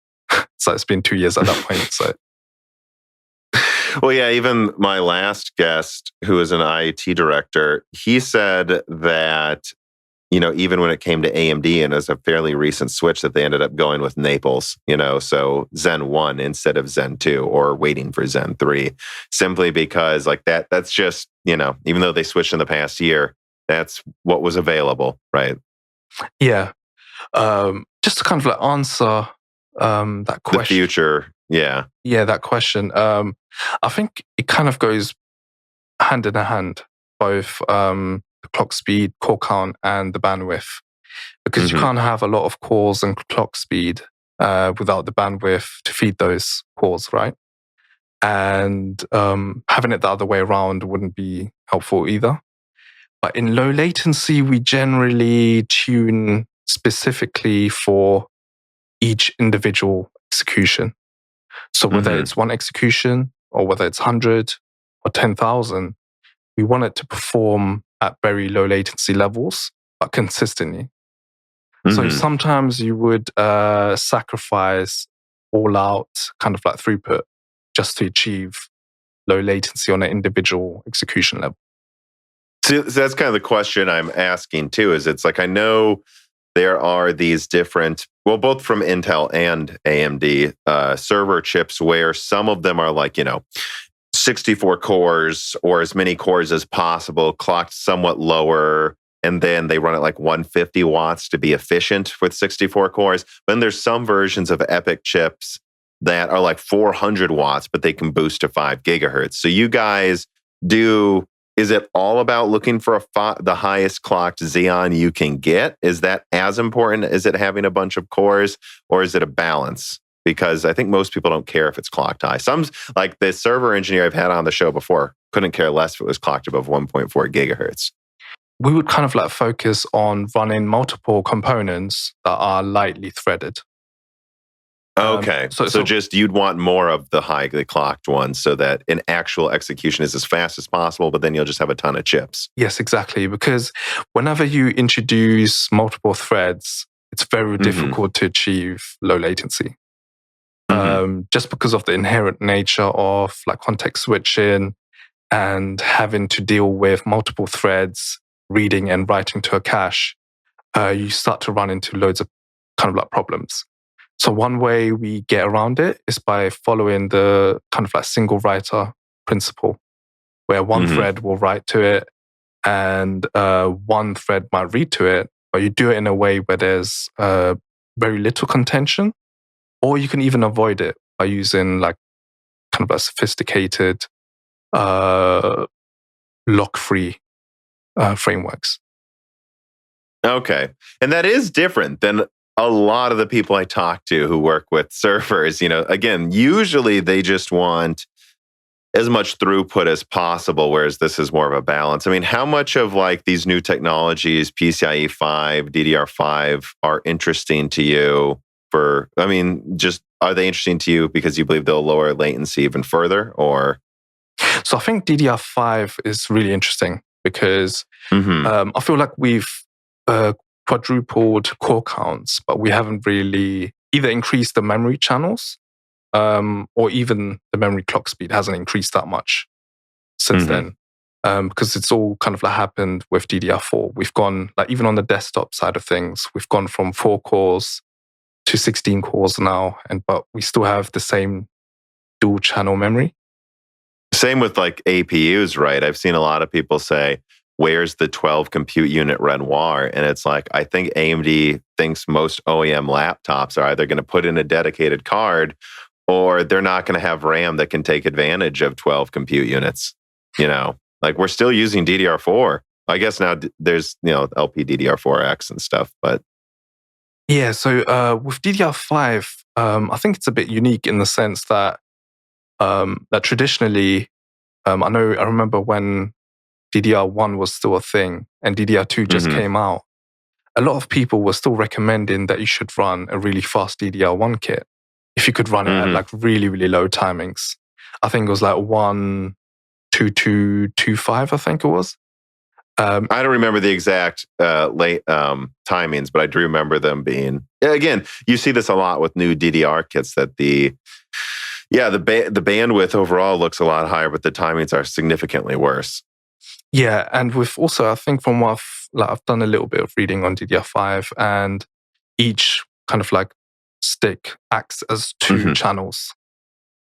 so it's been 2 years at that point. So.
Well, yeah, even my last guest, who is an IoT director, he said that, even when it came to AMD and as a fairly recent switch that they ended up going with Naples, so Zen 1 instead of Zen 2 or waiting for Zen 3, simply because like that's just, even though they switched in the past year, that's what was available, right?
Yeah. Just to kind of like answer that question.
The future. Yeah.
Yeah, that question. I think it kind of goes hand in hand, both the clock speed, core count, and the bandwidth. Because you can't have a lot of cores and clock speed without the bandwidth to feed those cores, right? And having it the other way around wouldn't be helpful either. But in low latency, we generally tune specifically for each individual execution. So whether it's one execution or whether it's 100 or 10,000, we want it to perform at very low latency levels, but consistently. So sometimes you would sacrifice all out kind of like throughput just to achieve low latency on an individual execution level.
So that's kind of the question I'm asking too, is it's like, I know there are these different, both from Intel and AMD server chips where some of them are like, 64 cores or as many cores as possible, clocked somewhat lower, and then they run at like 150 watts to be efficient with 64 cores. But then there's some versions of EPYC chips that are like 400 watts, but they can boost to 5 gigahertz. So you guys is it all about looking for the highest clocked Xeon you can get? Is that as important as it having a bunch of cores, or is it a balance? Because I think most people don't care if it's clocked high. Some, like the server engineer I've had on the show before, couldn't care less if it was clocked above 1.4 gigahertz.
We would kind of like focus on running multiple components that are lightly threaded.
Okay. So just you'd want more of the highly clocked ones so that an actual execution is as fast as possible, but then you'll just have a ton of chips.
Yes, exactly. Because whenever you introduce multiple threads, it's very difficult to achieve low latency. just because of the inherent nature of like context switching and having to deal with multiple threads reading and writing to a cache, you start to run into loads of kind of like problems. So one way we get around it is by following the kind of like single writer principle, where one thread will write to it and one thread might read to it, but you do it in a way where there's very little contention, or you can even avoid it by using like kind of a sophisticated lock-free frameworks.
Okay. And that is different than a lot of the people I talk to who work with servers. Again, usually they just want as much throughput as possible, whereas this is more of a balance. I mean, how much of like these new technologies, PCIe 5, DDR5, are interesting to you just are they interesting to you because you believe they'll lower latency even further, or?
So I think DDR5 is really interesting because I feel like we've quadrupled core counts, but we haven't really either increased the memory channels or even the memory clock speed hasn't increased that much since then. Because it's all kind of like happened with DDR4. We've gone, like even on the desktop side of things, we've gone from 4 cores to 16 cores now, but we still have the same dual channel memory.
Same with like APUs, right? I've seen a lot of people say, where's the 12 compute unit Renoir? And it's like, I think AMD thinks most OEM laptops are either going to put in a dedicated card or they're not going to have RAM that can take advantage of 12 compute units. Like we're still using DDR4. I guess now there's, LPDDR4X and stuff, but.
Yeah, so with DDR5, I think it's a bit unique in the sense that traditionally, I remember when DDR1 was still a thing and DDR2 just came out, a lot of people were still recommending that you should run a really fast DDR1 kit if you could run it at like really, really low timings. I think it was like 12225, I think it was.
I don't remember the exact late timings, but I do remember them being. Again, you see this a lot with new DDR kits that the bandwidth overall looks a lot higher, but the timings are significantly worse.
Yeah, and with also, I think from what I've done a little bit of reading on DDR5, and each kind of like stick acts as 2 channels.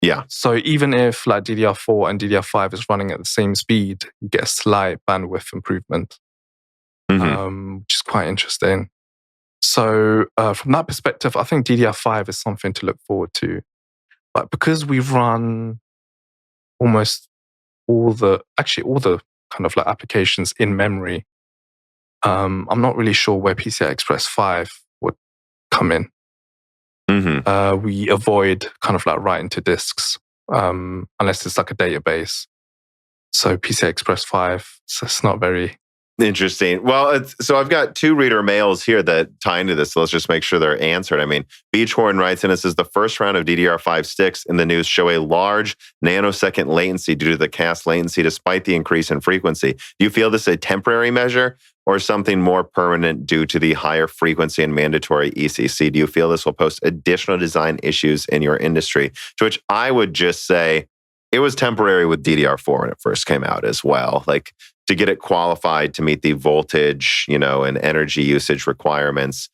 Yeah.
So even if like DDR4 and DDR5 is running at the same speed, you get a slight bandwidth improvement, which is quite interesting. So from that perspective, I think DDR5 is something to look forward to. But because we've run almost all the kind of like applications in memory, I'm not really sure where PCI Express 5 would come in. We avoid kind of like writing to disks unless it's like a database. So PCI Express 5, it's not very
interesting. Well, so I've got 2 reader mails here that tie into this. So let's just make sure they're answered. I mean, Beachhorn writes in, it says the first round of DDR5 sticks in the news show a large nanosecond latency due to the cast latency despite the increase in frequency. Do you feel this is a temporary measure or something more permanent due to the higher frequency and mandatory ECC? Do you feel this will pose additional design issues in your industry? To which I would just say it was temporary with DDR4 when it first came out as well. Like, to get it qualified to meet the voltage, and energy usage requirements,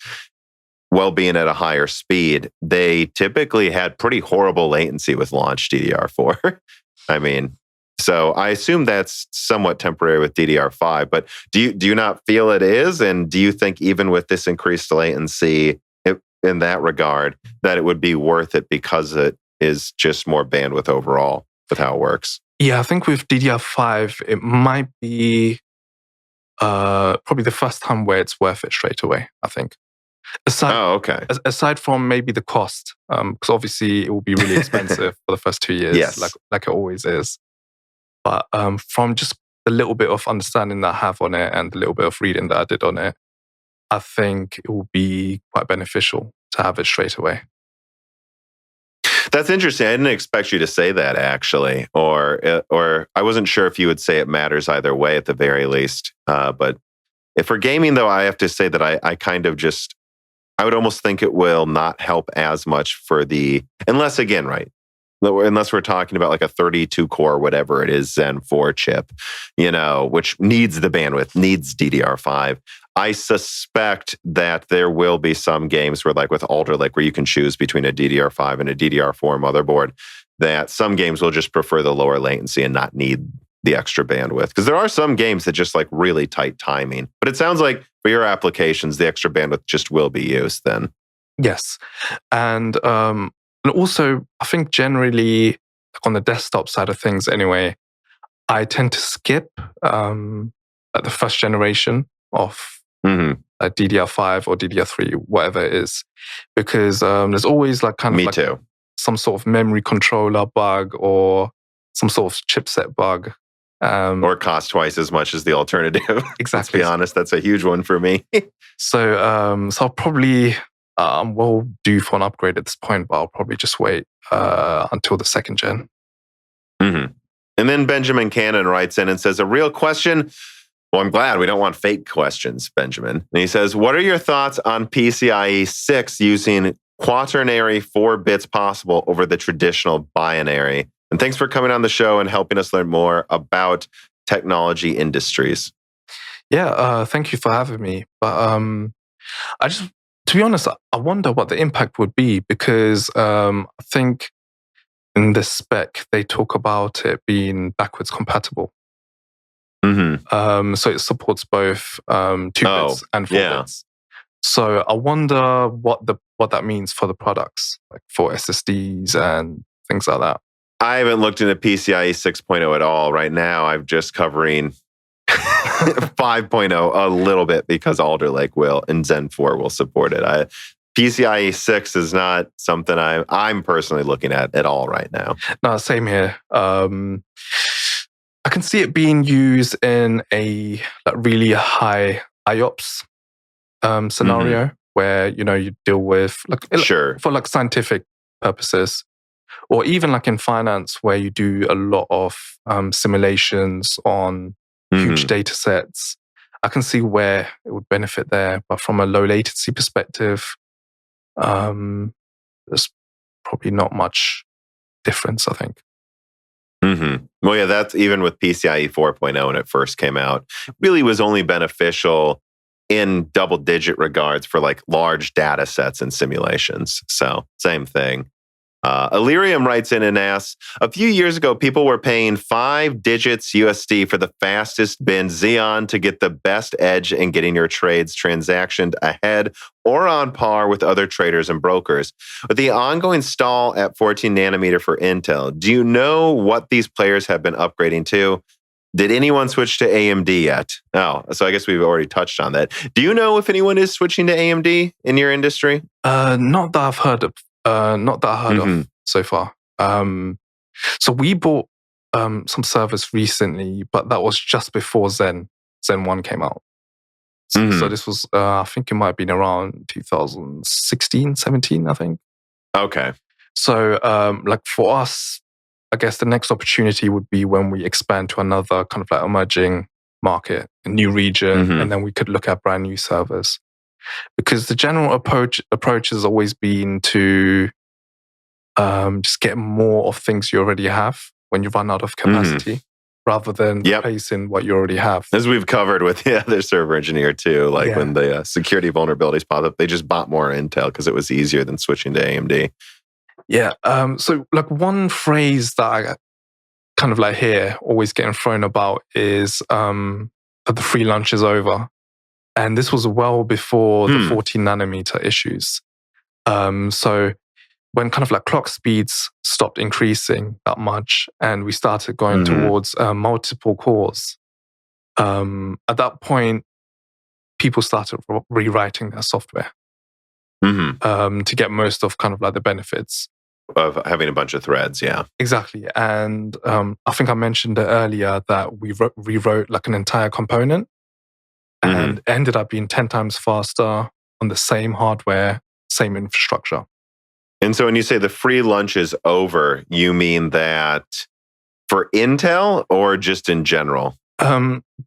while being at a higher speed, they typically had pretty horrible latency with launch DDR4. I mean, so I assume that's somewhat temporary with DDR5, but do you not feel it is? And do you think even with this increased latency in that regard, that it would be worth it because it is just more bandwidth overall with how it works?
Yeah, I think with DDR5, it might be probably the first time where it's worth it straight away, I think. Aside from maybe the cost, because obviously it will be really expensive for the first 2 years,
yes,
like it always is. But from just the little bit of understanding that I have on it and the little bit of reading that I did on it, I think it will be quite beneficial to have it straight away.
That's interesting. I didn't expect you to say that, actually, or I wasn't sure if you would say it matters either way at the very least. But if for gaming, though, I have to say that I kind of just I would almost think it will not help as much for unless again, right? Unless we're talking about like a 32 core, whatever it is, Zen 4 chip, which needs the bandwidth, needs DDR5. I suspect that there will be some games where, like with Alder Lake, where you can choose between a DDR5 and a DDR4 motherboard, that some games will just prefer the lower latency and not need the extra bandwidth. Because there are some games that just like really tight timing. But it sounds like for your applications, the extra bandwidth just will be used then.
Yes. And also, I think generally on the desktop side of things anyway, I tend to skip the first generation of DDR5 or DDR3, whatever it is, because there's always like
Me too.
some sort of memory controller bug or some sort of chipset bug.
Or cost twice as much as the alternative.
Exactly.
Let's be honest, that's a huge one for me.
So I'll probably, we'll do for an upgrade at this point, but I'll probably just wait until the second gen.
Mm-hmm. And then Benjamin Cannon writes in and says, a real question. Well, I'm glad we don't want fake questions, Benjamin. And he says, what are your thoughts on PCIe 6 using quaternary 4 bits possible over the traditional binary? And thanks for coming on the show and helping us learn more about technology industries.
Yeah, thank you for having me. But to be honest, I wonder what the impact would be, because I think in the spec, they talk about it being backwards compatible. So it supports both 2 bits and 4 bits. So I wonder what that means for the products, like for SSDs and things like that.
I haven't looked into PCIe 6.0 at all. Right now, I'm just covering 5.0 a little bit because Alder Lake will and Zen 4 will support it. PCIe 6 is not something I'm personally looking at all right now.
No, same here. I can see it being used in a really high IOPS scenario where you deal with for scientific purposes, or even like in finance where you do a lot of simulations on huge data sets. I can see where it would benefit there, but from a low latency perspective, there's probably not much difference, I think.
Well, yeah, that's even with PCIe 4.0 when it first came out, really was only beneficial in double-digit regards for like large data sets and simulations. So same thing. Illyrium writes in and asks, a few years ago, people were paying 5 digits USD for the fastest bin Xeon to get the best edge in getting your trades transactioned ahead or on par with other traders and brokers. With the ongoing stall at 14 nanometer for Intel, do you know what these players have been upgrading to? Did anyone switch to AMD yet? Oh, so I guess we've already touched on that. Do you know if anyone is switching to AMD in your industry?
Not that I've heard of. Of so far. So we bought some servers recently, but that was just before Zen 1 came out. So this was, I think it might have been around 2016, 17, I think.
Okay.
So like for us, I guess the next opportunity would be when we expand to another kind of like emerging market, a new region, and then we could look at brand new servers. Because the general approach has always been to just get more of things you already have when you run out of capacity, rather than replacing what you already have.
As we've covered with the other server engineer too, like when the security vulnerabilities pop up, they just bought more Intel because it was easier than switching to AMD. Yeah.
So like one phrase that I kind of like hear always getting thrown about is that the free lunch is over. And this was well before the 14 nanometer issues. So when kind of like clock speeds stopped increasing that much and we started going towards multiple cores, at that point, people started rewriting their software to get most of kind of like the benefits.
Of having a bunch of threads, yeah.
Exactly. And I think I mentioned it earlier that we rewrote like an entire component. And ended up being 10 times faster on the same hardware, same infrastructure.
And so when you say the free lunch is over, you mean that for Intel or just in general?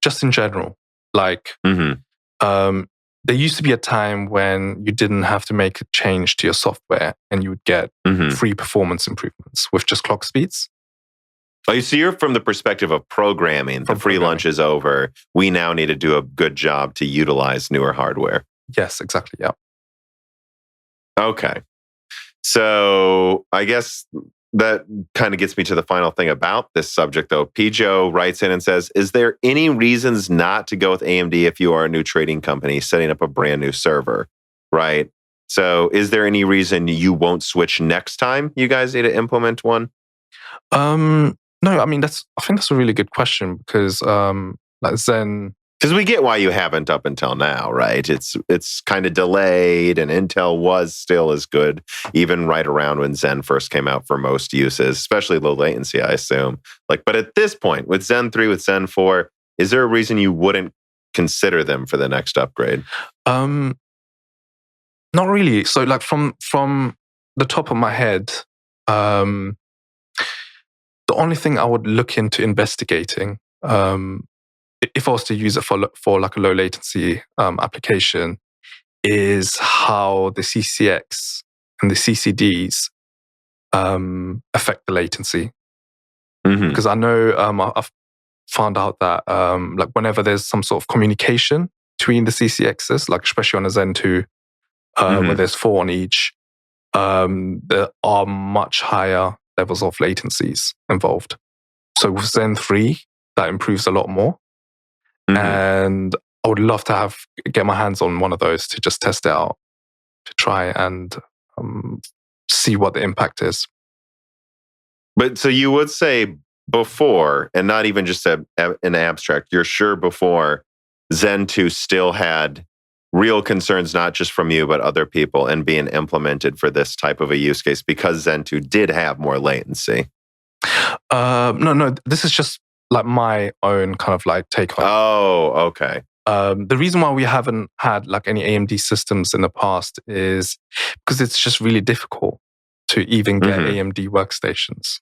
Just in general. Like, the there used to be a time when you didn't have to make a change to your software and you would get free performance improvements with just clock speeds.
Oh, so you're from the perspective of programming. The free lunch is over. We now need to do a good job to utilize newer hardware.
Yes, exactly. Yeah.
Okay. So I guess that kind of gets me to the final thing about this subject, though. Pijo writes in and says, is there any reasons not to go with AMD if you are a new trading company setting up a brand new server, right? So is there any reason you won't switch next time you guys need to implement one?
No, I mean, I think that's a really good question because like Zen...
Because we get why you haven't up until now, right? It's kind of delayed, and Intel was still as good, even right around when Zen first came out for most uses, especially low latency, I assume. But at this point, with Zen 3, with Zen 4, is there a reason you wouldn't consider them for the next upgrade?
Not really. So, from the top of my head, the only thing I would look into investigating, if I was to use it for like a low latency application, is how the CCX and the CCDs affect the latency. Because I know I've found out that like whenever there's some sort of communication between the CCXs, like especially on a Zen 2, where there's 4 on each, there are much higher levels of latencies involved. So with Zen 3, that improves a lot more. And I would love to get my hands on one of those to just test it out, to try and see what the impact is.
But so you would say before, and not even just an abstract, you're sure before Zen 2 still had real concerns, not just from you, but other people, and being implemented for this type of a use case because Zen 2 did have more latency?
No, this is just like my own kind of like take on it.
Oh, okay.
The reason why we haven't had like any AMD systems in the past is because it's just really difficult to even get AMD workstations.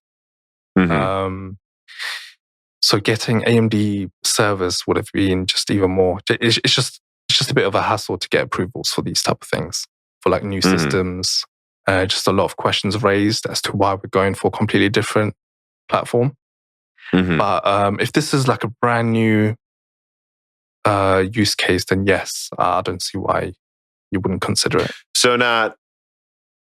So getting AMD servers would have been just even more. It's just a bit of a hassle to get approvals for these type of things, for like new systems. Just a lot of questions raised as to why we're going for a completely different platform. But if this is like a brand new use case, then yes, I don't see why you wouldn't consider it.
So not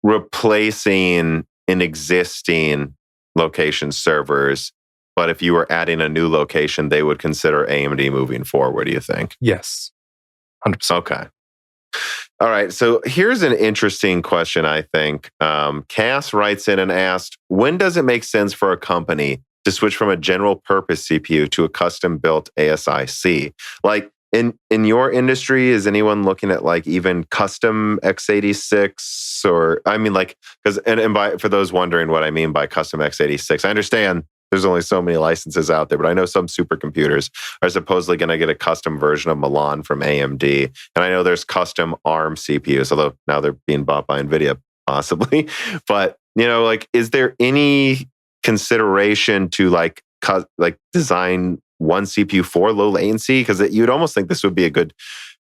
replacing an existing location servers, but if you were adding a new location, they would consider AMD moving forward, do you think?
Yes, 100%.
Okay. All right. So here's an interesting question, I think. Cass writes in and asked, when does it make sense for a company to switch from a general purpose CPU to a custom built ASIC? Like in your industry, is anyone looking at like even custom x86 or, I mean, like, because, for those wondering what I mean by custom x86, I understand there's only so many licenses out there, but I know some supercomputers are supposedly going to get a custom version of Milan from AMD. And I know there's custom ARM CPUs, although now they're being bought by NVIDIA possibly. But, like, is there any consideration to like design one CPU for low latency? Because you'd almost think this would be a good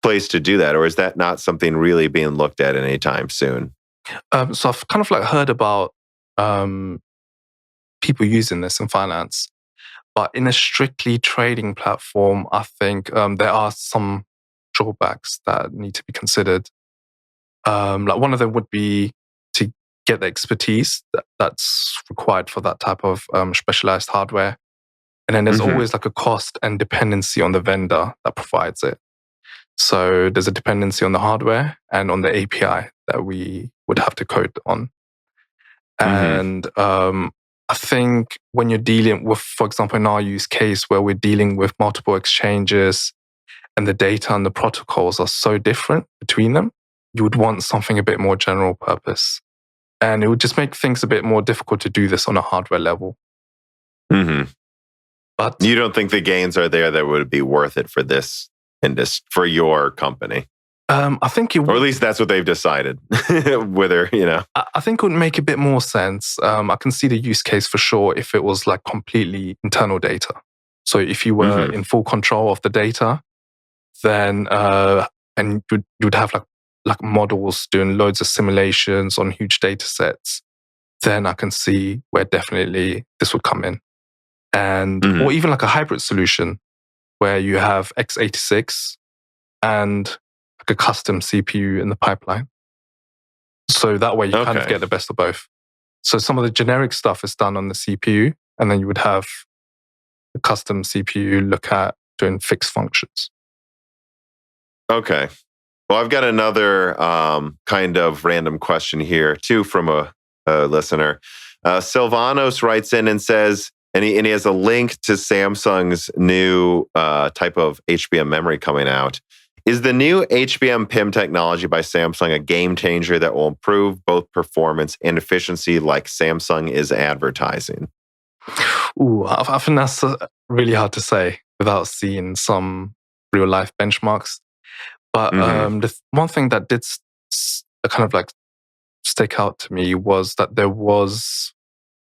place to do that. Or is that not something really being looked at anytime soon?
So I've kind of like heard about people using this in finance, but in a strictly trading platform, I think there are some drawbacks that need to be considered. Like one of them would be to get the expertise that's required for that type of specialized hardware. And then there's always like a cost and dependency on the vendor that provides it. So there's a dependency on the hardware and on the API that we would have to code on. And I think when you're dealing with, for example, in our use case where we're dealing with multiple exchanges and the data and the protocols are so different between them, you would want something a bit more general purpose. And it would just make things a bit more difficult to do this on a hardware level. But
you don't think the gains are there that would be worth it for this for your company?
I think it would.
Or at least that's what they've decided. Whether,
I think it would make a bit more sense. I can see the use case for sure if it was like completely internal data. So if you were in full control of the data, then and you'd have like models doing loads of simulations on huge data sets, then I can see where definitely this would come in. And or even like a hybrid solution where you have x86 and like a custom CPU in the pipeline. So that way you kind of get the best of both. So some of the generic stuff is done on the CPU, and then you would have the custom CPU look at doing fixed functions.
Okay. Well, I've got another kind of random question here too from a listener. Silvanos writes in and says, and he has a link to Samsung's new type of HBM memory coming out. Is the new HBM PIM technology by Samsung a game changer that will improve both performance and efficiency like Samsung is advertising?
Ooh, I think that's really hard to say without seeing some real life benchmarks. But the one thing that did kind of like stick out to me was that there was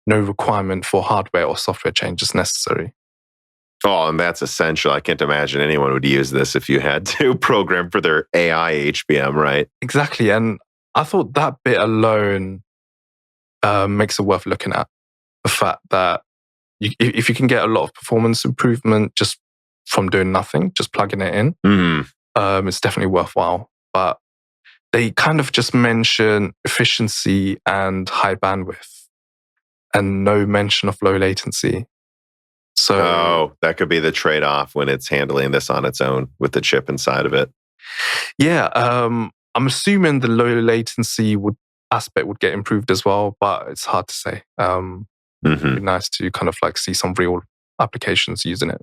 no requirement for hardware or software changes necessary.
Oh, and that's essential. I can't imagine anyone would use this if you had to program for their AI HBM, right?
Exactly. And I thought that bit alone makes it worth looking at. The fact that if you can get a lot of performance improvement just from doing nothing, just plugging it in, it's definitely worthwhile. But they kind of just mention efficiency and high bandwidth and no mention of low latency. So,
that could be the trade-off when it's handling this on its own with the chip inside of it.
Yeah, I'm assuming the low latency aspect would get improved as well, but it's hard to say. It'd be nice to kind of like see some real applications using it.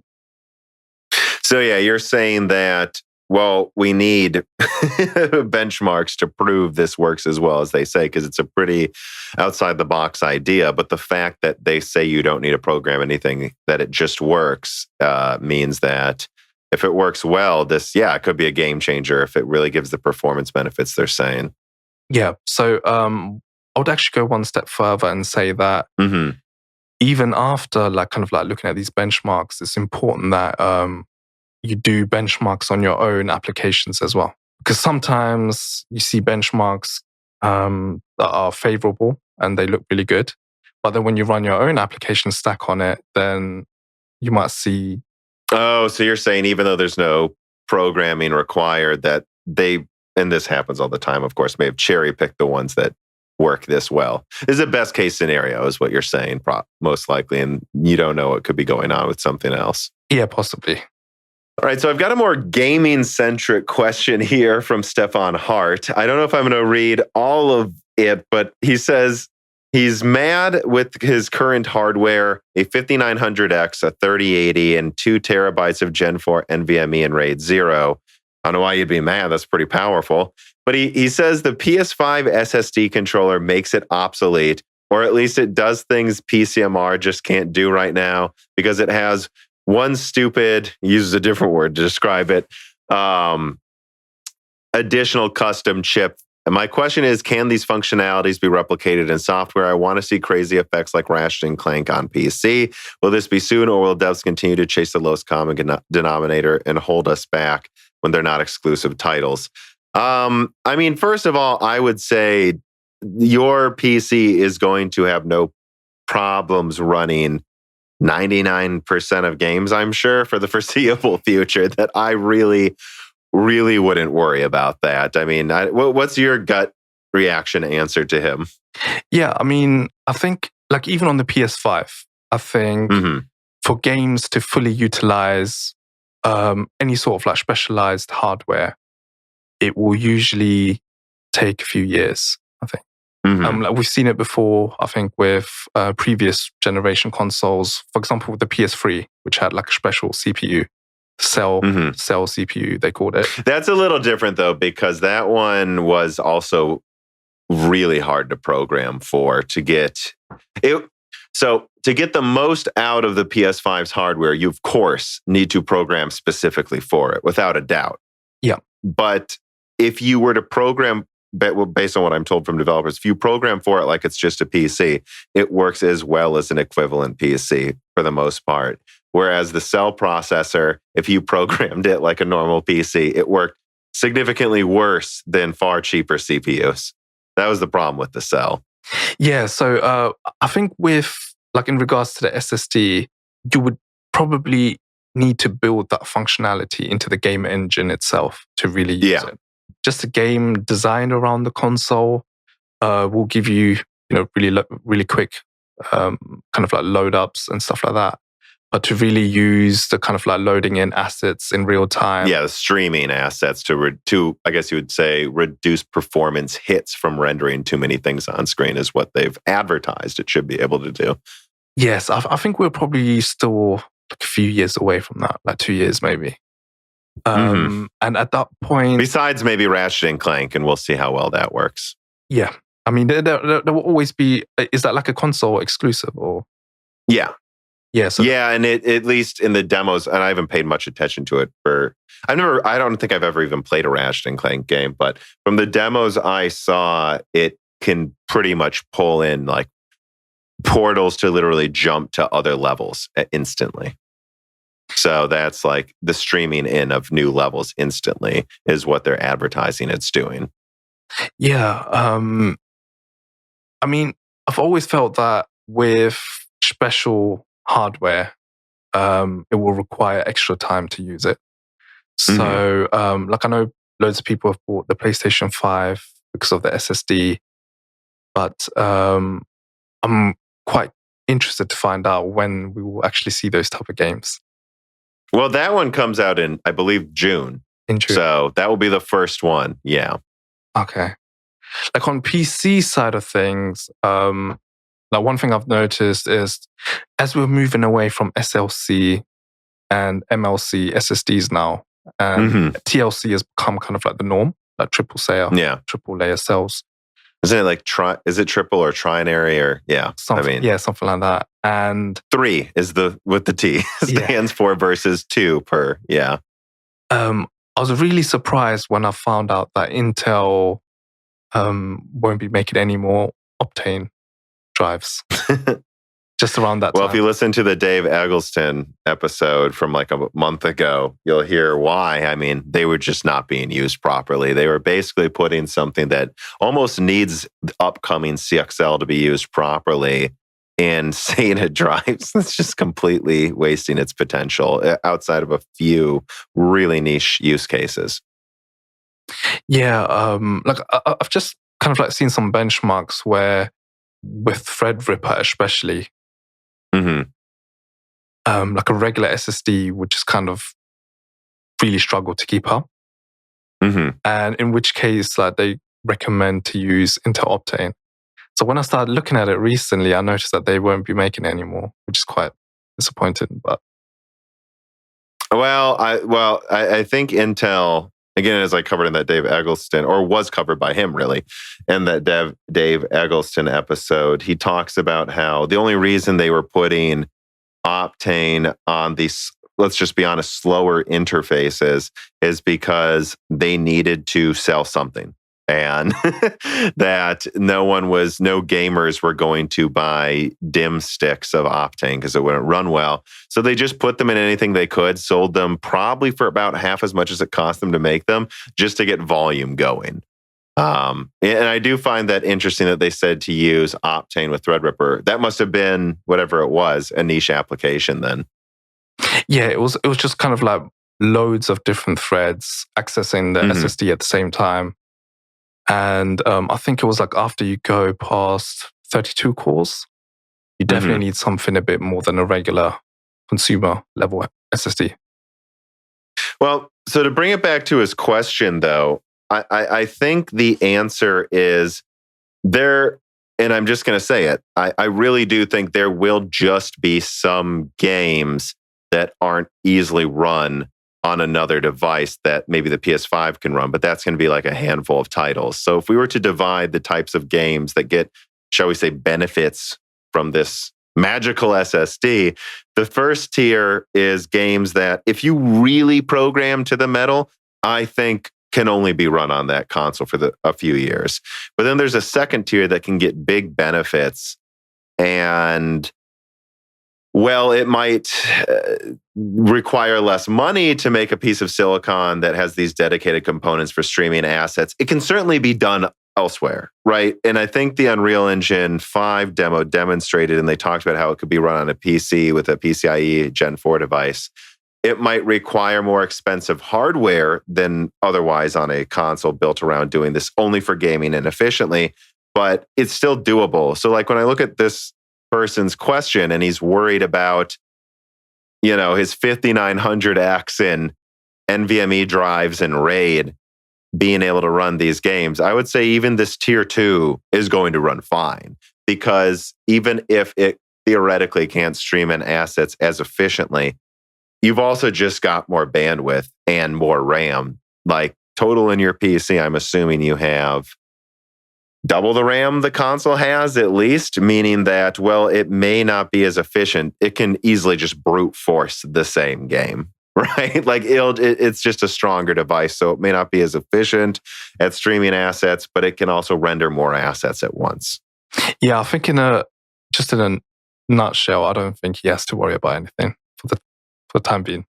So yeah, you're saying that, well, we need benchmarks to prove this works as well as they say, because it's a pretty outside the box idea. But the fact that they say you don't need to program anything, that it just works, means that if it works well, it could be a game changer if it really gives the performance benefits they're saying.
Yeah. So I would actually go one step further and say that even after like kind of like looking at these benchmarks, it's important that you do benchmarks on your own applications as well. Because sometimes you see benchmarks that are favorable and they look really good. But then when you run your own application stack on it, then you might see...
Oh, so you're saying even though there's no programming required, that they, and this happens all the time, of course, may have cherry-picked the ones that work this well. This is a best case scenario is what you're saying, most likely, and you don't know what could be going on with something else.
Yeah, possibly.
All right, so I've got a more gaming-centric question here from Stefan Hart. I don't know if I'm going to read all of it, but he says he's mad with his current hardware, a 5900X, a 3080, and 2 terabytes of Gen 4 NVMe and RAID 0. I don't know why you'd be mad. That's pretty powerful. But he says the PS5 SSD controller makes it obsolete, or at least it does things PCMR just can't do right now because it has one stupid, uses a different word to describe it, additional custom chip. And my question is, can these functionalities be replicated in software? I want to see crazy effects like Ratchet and Clank on PC. Will this be soon, or will devs continue to chase the lowest common denominator and hold us back when they're not exclusive titles? I mean, first of all, I would say your PC is going to have no problems running 99% of games, I'm sure, for the foreseeable future, that I really wouldn't worry about that. I mean, what's your gut reaction answer to him?
Yeah, I mean, I think like even on the PS5, I think for games to fully utilize any sort of like specialized hardware, it will usually take a few years, I think. Like we've seen it before, I think, with previous generation consoles. For example, with the PS3, which had like a special CPU, cell CPU, they called it.
That's a little different though, because that one was also really hard to program for to get it. So to get the most out of the PS5's hardware, you of course need to program specifically for it, without a doubt.
Yeah.
But if you were to program, based on what I'm told from developers, if you program for it like it's just a PC, it works as well as an equivalent PC for the most part. Whereas the cell processor, if you programmed it like a normal PC, it worked significantly worse than far cheaper CPUs. That was the problem with the cell.
Yeah, so I think with like in regards to the SSD, you would probably need to build that functionality into the game engine itself to really use it. Just a game designed around the console will give you, really quick kind of like load ups and stuff like that. But to really use the kind of like loading in assets in real time.
Yeah, the streaming assets to I guess you would say, reduce performance hits from rendering too many things on screen is what they've advertised it should be able to do.
Yes, I think we're probably still like a few years away from that, like 2 years maybe. And at that point...
Besides maybe Ratchet and Clank, and we'll see how well that works.
Yeah. I mean, there will always be... Is that like a console exclusive or...
Yeah.
Yeah,
and it, at least in the demos, and I haven't paid much attention to it I don't think I've ever even played a Ratchet and Clank game, but from the demos I saw, it can pretty much pull in like portals to literally jump to other levels instantly. So that's like the streaming in of new levels instantly is what they're advertising it's doing.
Yeah. I mean, I've always felt that with special hardware, it will require extra time to use it. So, like I know loads of people have bought the PlayStation 5 because of the SSD, but I'm quite interested to find out when we will actually see those type of games.
Well, that one comes out in, I believe, June.
In June.
So that will be the first one. Yeah.
Okay. Like on PC side of things, like one thing I've noticed is as we're moving away from SLC and MLC SSDs now, and TLC has become kind of like the norm, like triple layer cells.
Isn't it like is it triple or trinary or
something like that. And
3 is with the T stands for versus 2 per. Yeah.
I was really surprised when I found out that Intel won't be making any more Optane drives. Just around that time.
Well, if you listen to the Dave Eggleston episode from like a month ago, you'll hear why. I mean, they were just not being used properly. They were basically putting something that almost needs upcoming CXL to be used properly in SATA drives. It's just completely wasting its potential outside of a few really niche use cases.
Yeah, like I've just kind of like seen some benchmarks where with Threadripper especially, like a regular SSD would just kind of really struggle to keep up. And in which case, like they recommend to use Intel Optane. So when I started looking at it recently, I noticed that they won't be making it anymore, which is quite disappointing. But
I think Intel, again, as I covered in that Dave Eggleston, or was covered by him really, in that Dave Eggleston episode, he talks about how the only reason they were putting Optane on these, let's just be honest, slower interfaces is because they needed to sell something. And that no gamers were going to buy DIMM sticks of Optane because it wouldn't run well. So they just put them in anything they could, sold them probably for about half as much as it cost them to make them, just to get volume going. And I do find that interesting that they said to use Optane with Threadripper. That must have been, whatever it was, a niche application then.
Yeah, it was just kind of like loads of different threads accessing the SSD at the same time. And I think it was like after you go past 32 cores, you definitely need something a bit more than a regular consumer level SSD.
Well, so to bring it back to his question, though, I think the answer is there, and I'm just going to say it, I really do think there will just be some games that aren't easily run on another device that maybe the PS5 can run, but that's going to be like a handful of titles. So if we were to divide the types of games that get, shall we say, benefits from this magical SSD, the first tier is games that if you really program to the metal, I think can only be run on that console for a few years. But then there's a second tier that can get big benefits and Well, it might require less money to make a piece of silicon that has these dedicated components for streaming assets. It can certainly be done elsewhere, right? And I think the Unreal Engine 5 demo demonstrated, and they talked about how it could be run on a PC with a PCIe Gen 4 device. It might require more expensive hardware than otherwise on a console built around doing this only for gaming and efficiently, but it's still doable. So like when I look at this person's question and he's worried about, his 5900X in NVMe drives and RAID being able to run these games, I would say even this tier 2 is going to run fine, because even if it theoretically can't stream in assets as efficiently, you've also just got more bandwidth and more RAM. Like total in your PC, I'm assuming you have double the RAM the console has at least, meaning that, well, it may not be as efficient. It can easily just brute force the same game, right? Like it's just a stronger device, so it may not be as efficient at streaming assets, but it can also render more assets at once.
Yeah, I think in a nutshell, I don't think he has to worry about anything for the time being.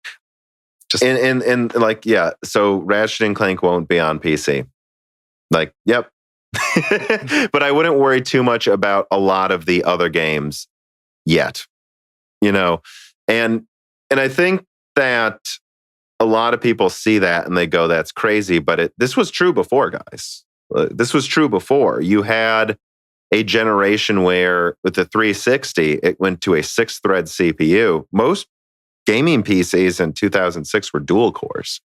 Just and like, yeah, so Ratchet and Clank won't be on PC. Like, yep. But I wouldn't worry too much about a lot of the other games yet, and I think that a lot of people see that and they go, that's crazy. But this was true before, guys. This was true before. You had a generation where with the 360, it went to a 6-thread CPU. Most gaming PCs in 2006 were dual cores,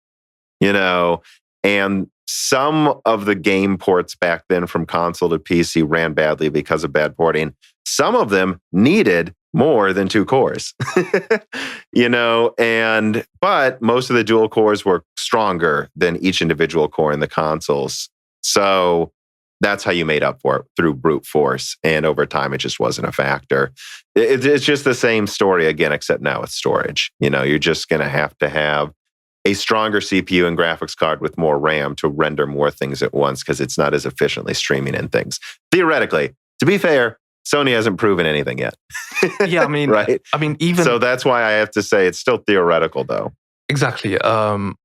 and some of the game ports back then from console to PC ran badly because of bad porting. Some of them needed more than 2 cores, but most of the dual cores were stronger than each individual core in the consoles. So that's how you made up for it, through brute force. And over time, it just wasn't a factor. It's just the same story again, except now with storage. You're just going to have a stronger CPU and graphics card with more RAM to render more things at once, because it's not as efficiently streaming in things. Theoretically, to be fair, Sony hasn't proven anything yet.
Yeah, I mean,
right?
Even
so that's why I have to say it's still theoretical, though.
Exactly. Even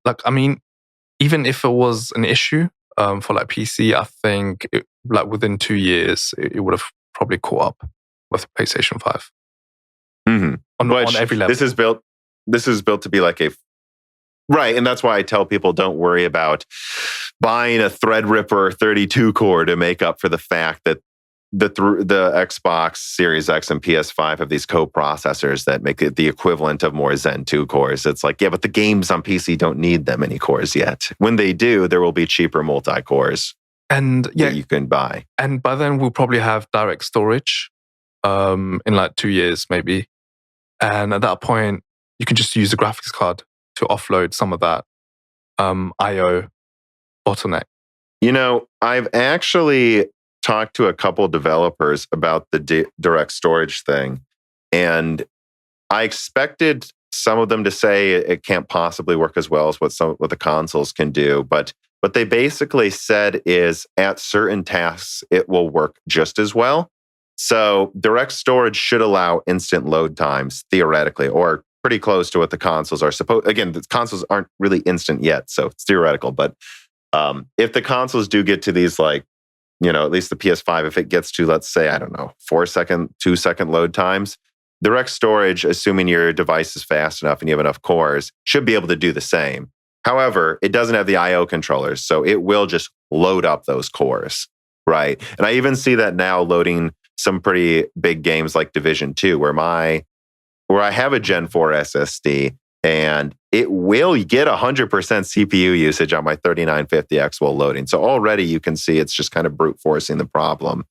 if it was an issue for like PC, I think within 2 years it would have probably caught up with PlayStation 5 on every level. This is built to be like a right, and that's why I tell people don't worry about buying a Threadripper 32 core to make up for the fact that the Xbox Series X and PS5 have these co-processors that make it the equivalent of more Zen 2 cores. It's like, yeah, but the games on PC don't need that many cores yet. When they do, there will be cheaper multi-cores that
you can buy.
And by then, we'll probably have direct storage in like 2 years, maybe. And at that point, you can just use the graphics card to offload some of that I/O bottleneck.
I've actually talked to a couple developers about the direct storage thing, and I expected some of them to say it can't possibly work as well as what the consoles can do, but what they basically said is at certain tasks it will work just as well. So direct storage should allow instant load times theoretically, or pretty close to what the consoles are supposed. Again, the consoles aren't really instant yet, so it's theoretical. But if the consoles do get to these, like, at least the PS5, if it gets to, let's say, 2-second load times, direct storage, assuming your device is fast enough and you have enough cores, should be able to do the same. However, it doesn't have the I/O controllers, so it will just load up those cores, right? And I even see that now loading some pretty big games like Division 2, where I have a Gen 4 SSD, and it will get 100% CPU usage on my 3950X while loading. So already you can see it's just kind of brute forcing the problem.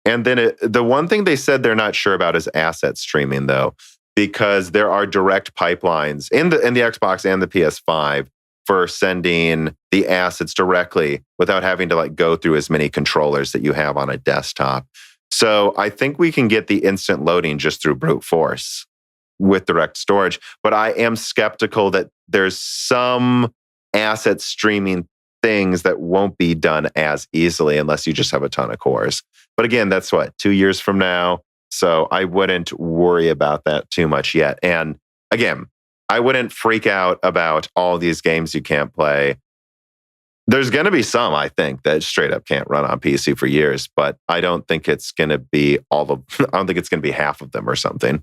And then the one thing they said they're not sure about is asset streaming, though, because there are direct pipelines in the Xbox and the PS5 for sending the assets directly without having to go through as many controllers that you have on a desktop. So I think we can get the instant loading just through brute force with direct storage, but I am skeptical that there's some asset streaming things that won't be done as easily unless you just have a ton of cores. But again, that's 2 years from now. So I wouldn't worry about that too much yet. And again, I wouldn't freak out about all these games you can't play. There's going to be some, I think, that straight up can't run on PC for years, but I don't think it's going to be I don't think it's going to be half of them or something.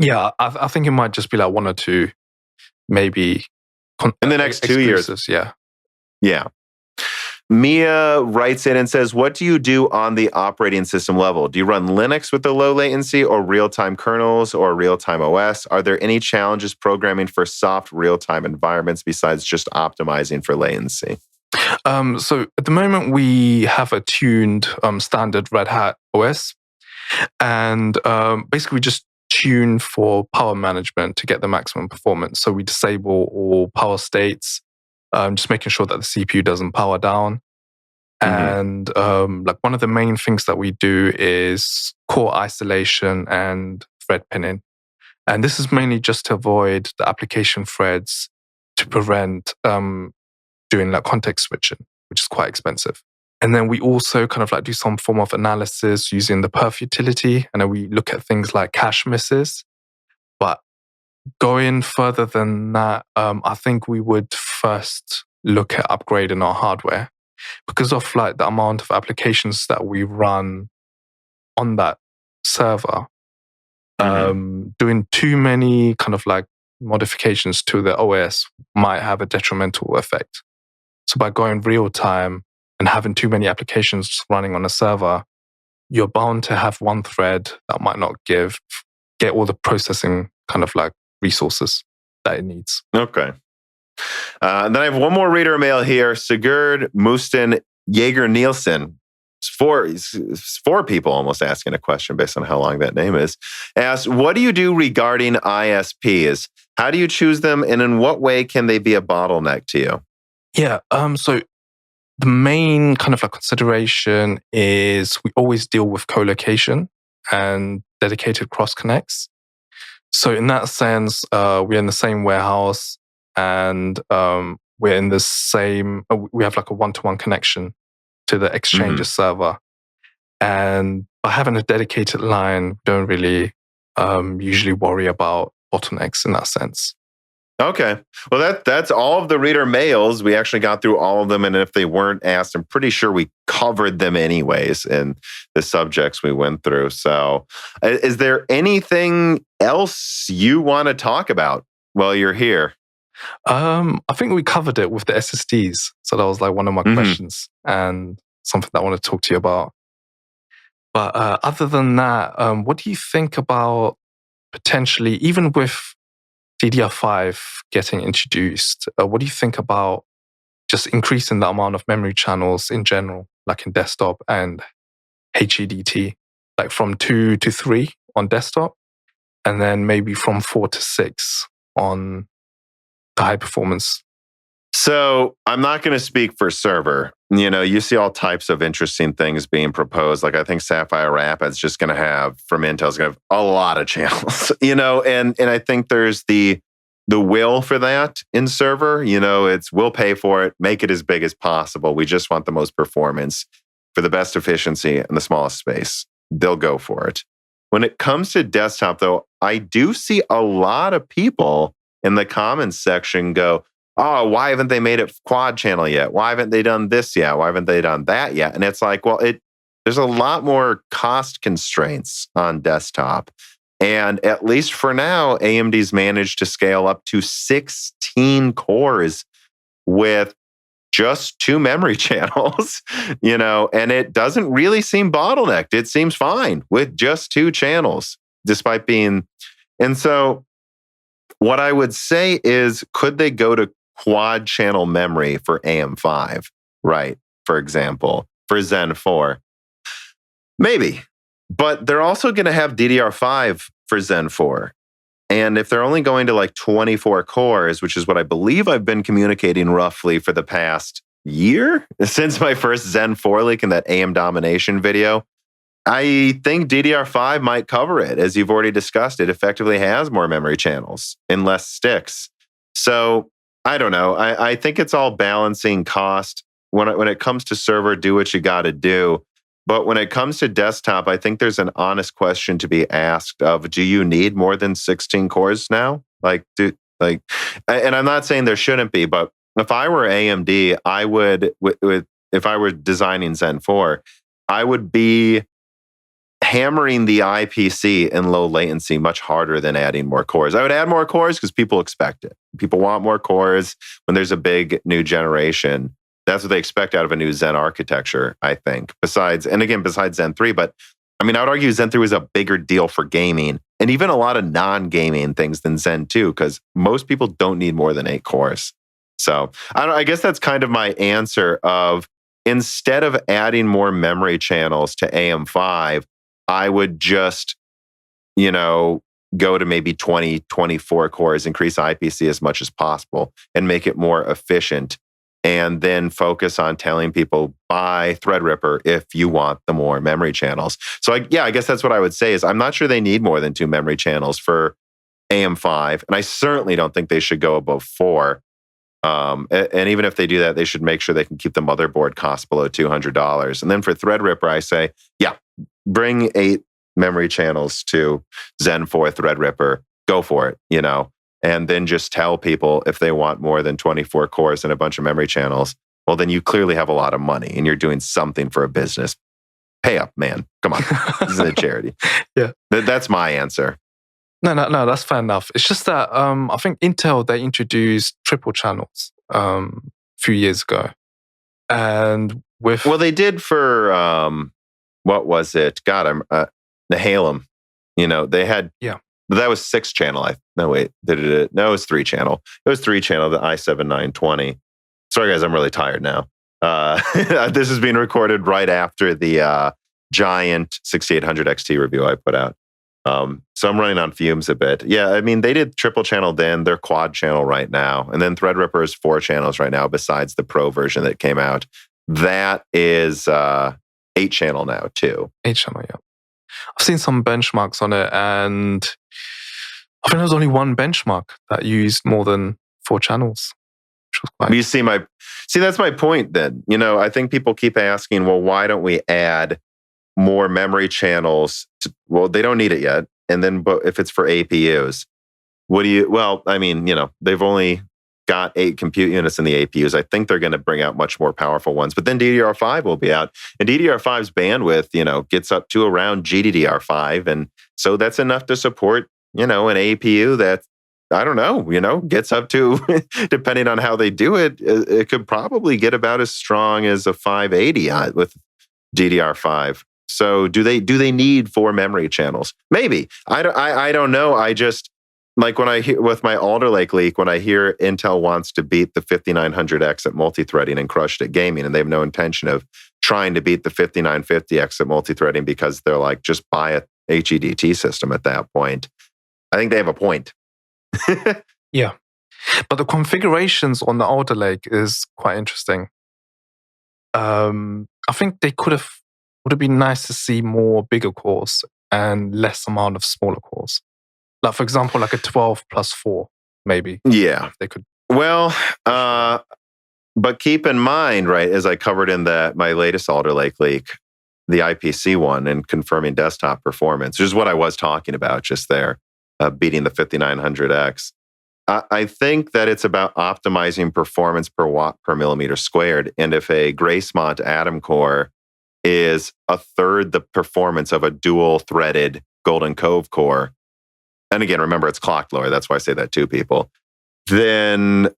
Yeah, I think it might just be like one or two, maybe.
In the next 2 years.
Yeah.
Yeah. Mia writes in and says, what do you do on the operating system level? Do you run Linux with the low latency or real-time kernels or real-time OS? Are there any challenges programming for soft real-time environments besides just optimizing for latency?
So at the moment, we have a tuned standard Red Hat OS. And basically, we just tune for power management to get the maximum performance. So we disable all power states, just making sure that the CPU doesn't power down. And like one of the main things that we do is core isolation and thread pinning. And this is mainly just to avoid the application threads to prevent doing like context switching, which is quite expensive. And then we also kind of like do some form of analysis using the perf utility. And then we look at things like cache misses. But going further than that, I think we would first look at upgrading our hardware because of like the amount of applications that we run on that server. Doing too many kind of like modifications to the OS might have a detrimental effect. So by going real time and having too many applications running on a server, you're bound to have one thread that might not get all the processing kind of like resources that it needs.
Okay. Then I have one more reader mail here. Sigurd Musten Jaeger Nielsen. It's four people almost asking a question based on how long that name is. Asks, what do you do regarding ISPs? How do you choose them, and in what way can they be a bottleneck to you?
Yeah. So the main kind of like consideration is we always deal with co-location and dedicated cross connects. So in that sense, we're in the same warehouse and we're in the same. We have like a one-to-one connection to the Exchange server, and by having a dedicated line, we don't really usually worry about bottlenecks in that sense.
Okay. Well, that's all of the reader mails. We actually got through all of them. And if they weren't asked, I'm pretty sure we covered them anyways in the subjects we went through. So is there anything else you want to talk about while you're here?
I think we covered it with the SSDs. So that was like one of my questions and something that I want to talk to you about. But other than that, what do you think about potentially, even with DDR5 getting introduced, what do you think about just increasing the amount of memory channels in general, like in desktop and HEDT, like from 2 to 3 on desktop, and then maybe from 4 to 6 on the high performance?
So I'm not going to speak for server. You know, you see all types of interesting things being proposed. Like I think Sapphire Rapids just going to have, from Intel's going to have a lot of channels, you know, and I think there's the will for that in server. You know, we'll pay for it, make it as big as possible. We just want the most performance for the best efficiency and the smallest space. They'll go for it. When it comes to desktop, though, I do see a lot of people in the comments section go, oh, why haven't they made it quad channel yet? Why haven't they done this yet? Why haven't they done that yet? And it's like, well, there's a lot more cost constraints on desktop. And at least for now, AMD's managed to scale up to 16 cores with just 2 memory channels, you know, and it doesn't really seem bottlenecked. It seems fine with just 2 channels, despite being. And so what I would say is, could they go to quad channel memory for AM5, right? For example, for Zen 4. Maybe, but they're also going to have DDR5 for Zen 4. And if they're only going to like 24 cores, which is what I believe I've been communicating roughly for the past year, since my first Zen 4 leak in that AM domination video, I think DDR5 might cover it. As you've already discussed, it effectively has more memory channels and less sticks. So I don't know. I think it's all balancing cost. When it comes to server, do what you got to do. But when it comes to desktop, I think there's an honest question to be asked of, do you need more than 16 cores now? And I'm not saying there shouldn't be, but if I were AMD, I would, if I were designing Zen 4, I would be hammering the IPC in low latency much harder than adding more cores. I would add more cores because people expect it. People want more cores when there's a big new generation. That's what they expect out of a new Zen architecture, I think. Besides Zen 3, but I mean, I would argue Zen 3 was a bigger deal for gaming and even a lot of non-gaming things than Zen 2, because most people don't need more than 8 cores. So I guess that's kind of my answer of, instead of adding more memory channels to AM5, I would just, go to maybe 20, 24 cores, increase IPC as much as possible and make it more efficient. And then focus on telling people, buy Threadripper if you want the more memory channels. So I guess that's what I would say is, I'm not sure they need more than 2 memory channels for AM5. And I certainly don't think they should go above 4. And even if they do that, they should make sure they can keep the motherboard cost below $200. And then for Threadripper, I say, bring 8 memory channels to Zen 4 Threadripper. Go for it, and then just tell people if they want more than 24 cores and a bunch of memory channels, well, then you clearly have a lot of money and you're doing something for a business. Pay up, man. Come on. This isn't a charity.
Yeah.
That's my answer.
No, that's fair enough. It's just that I think Intel, they introduced triple channels a few years ago. And
Well, they did for, what was it? God, the Halem. They had...
Yeah.
That was 6 channel. No, it was 3 channel. It was 3 channel, the i7-920. Sorry, guys, I'm really tired now. This is being recorded right after the giant 6800 XT review I put out. So I'm running on fumes a bit. Yeah, I mean, they did triple channel then. They're quad channel right now. And then Threadripper is 4 channels right now, besides the Pro version that came out. That is 8 channel now, too.
8 channel, yeah. I've seen some benchmarks on it, and I think there was only one benchmark that used more than 4 channels.
You see that's my point then. I think people keep asking, well, why don't we add more memory channels? Well, they don't need it yet. And then, but if it's for APUs, they've only got 8 compute units in the APUs. I think they're going to bring out much more powerful ones. But then DDR5 will be out. And DDR5's bandwidth, gets up to around GDDR5. And so that's enough to support, an APU that, I don't know, gets up to, depending on how they do it, it could probably get about as strong as a 580 with DDR5. So do they need 4 memory channels? Maybe. I don't know. I just... Like when I hear with my Alder Lake leak, when I hear Intel wants to beat the 5900X at multi-threading and crushed at gaming, and they have no intention of trying to beat the 5950X at multi-threading because they're like, just buy a HEDT system at that point. I think they have a point.
Yeah. But the configurations on the Alder Lake is quite interesting. I think would have been nice to see more bigger cores and less amount of smaller cores. Like, for example, like a 12 plus 4, maybe.
Yeah.
They could.
Well, but keep in mind, right, as I covered in my latest Alder Lake leak, the IPC one and confirming desktop performance, which is what I was talking about just there, beating the 5900X. I think that it's about optimizing performance per watt per millimeter squared. And if a Gracemont Atom core is a third the performance of a dual-threaded Golden Cove core, and again, remember, it's clocked lower. That's why I say that too, people. Then,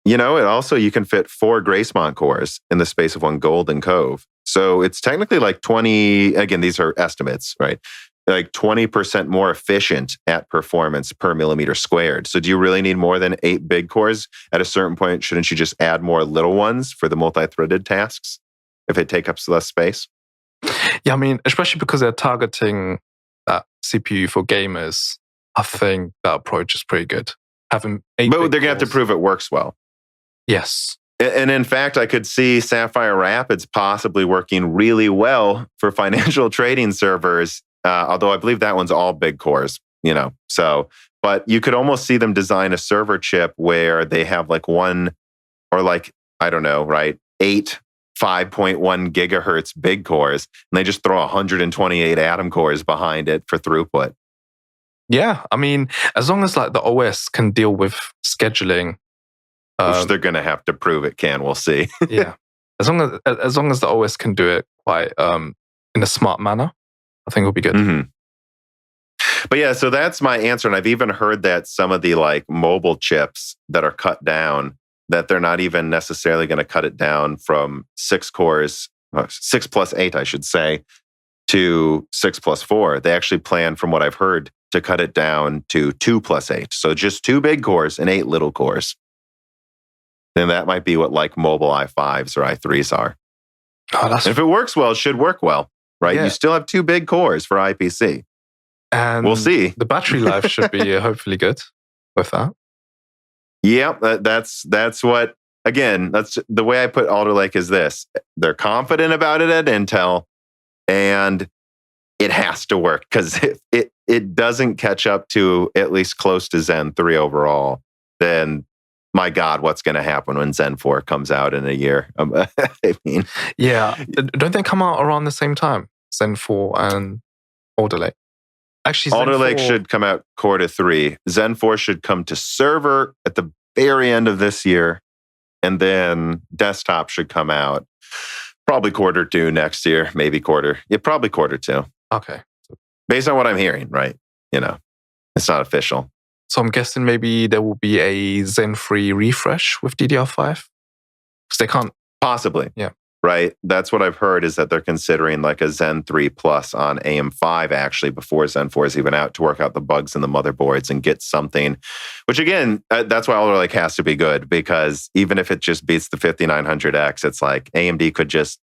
it also, you can fit 4 Gracemont cores in the space of one Golden Cove. So it's technically like 20, again, these are estimates, right? Like 20% more efficient at performance per millimeter squared. So do you really need more than 8 big cores? At a certain point, shouldn't you just add more little ones for the multi-threaded tasks if it takes up less space?
Yeah, I mean, especially because they're targeting that CPU for gamers. I think that approach is pretty good. Having 8
but they're going to have to prove it works well.
Yes.
And in fact, I could see Sapphire Rapids possibly working really well for financial trading servers, although I believe that one's all big cores, So, but you could almost see them design a server chip where they have like 1 or like, I don't know, right, 8 5.1 gigahertz big cores, and they just throw 128 Atom cores behind it for throughput.
Yeah, I mean, as long as like the OS can deal with scheduling,
which they're going to have to prove it can. We'll see.
Yeah, as long as the OS can do it quite in a smart manner, I think it'll be good.
Mm-hmm. But yeah, so that's my answer. And I've even heard that some of the like mobile chips that are cut down, that they're not even necessarily going to cut it down from 6 cores, 6 plus 8, I should say, to 6 plus 4. They actually plan, from what I've heard, to cut it down to 2 plus 8. So just 2 big cores and 8 little cores. Then that might be what like mobile i5s or i3s are.
Oh,
and if it works well, it should work well, right?
Yeah.
You still have 2 big cores for IPC.
And
we'll see.
The battery life should be hopefully good with that.
Yep, that's what, again, that's the way I put Alder Lake is this. They're confident about it at Intel, and it has to work, because if it doesn't catch up to at least close to Zen 3 overall, then my God, what's going to happen when Zen 4 comes out in a year? I mean,
yeah, don't they come out around the same time? Zen 4 and Alder Lake. Actually,
Alder Lake should come out quarter 3. Zen 4 should come to server at the very end of this year, and then desktop should come out probably quarter 2 next year, maybe probably quarter 2.
Okay,
based on what I'm hearing, right? You know, it's not official.
So I'm guessing maybe there will be a Zen 3 refresh with DDR5, because they can't
possibly.
Yeah.
Right. That's what I've heard, is that they're considering like a Zen 3 Plus on AM5 actually before Zen 4 is even out, to work out the bugs in the motherboards and get something, which again, that's why Alder Lake has to be good, because even if it just beats the 5900X, it's like AMD could just,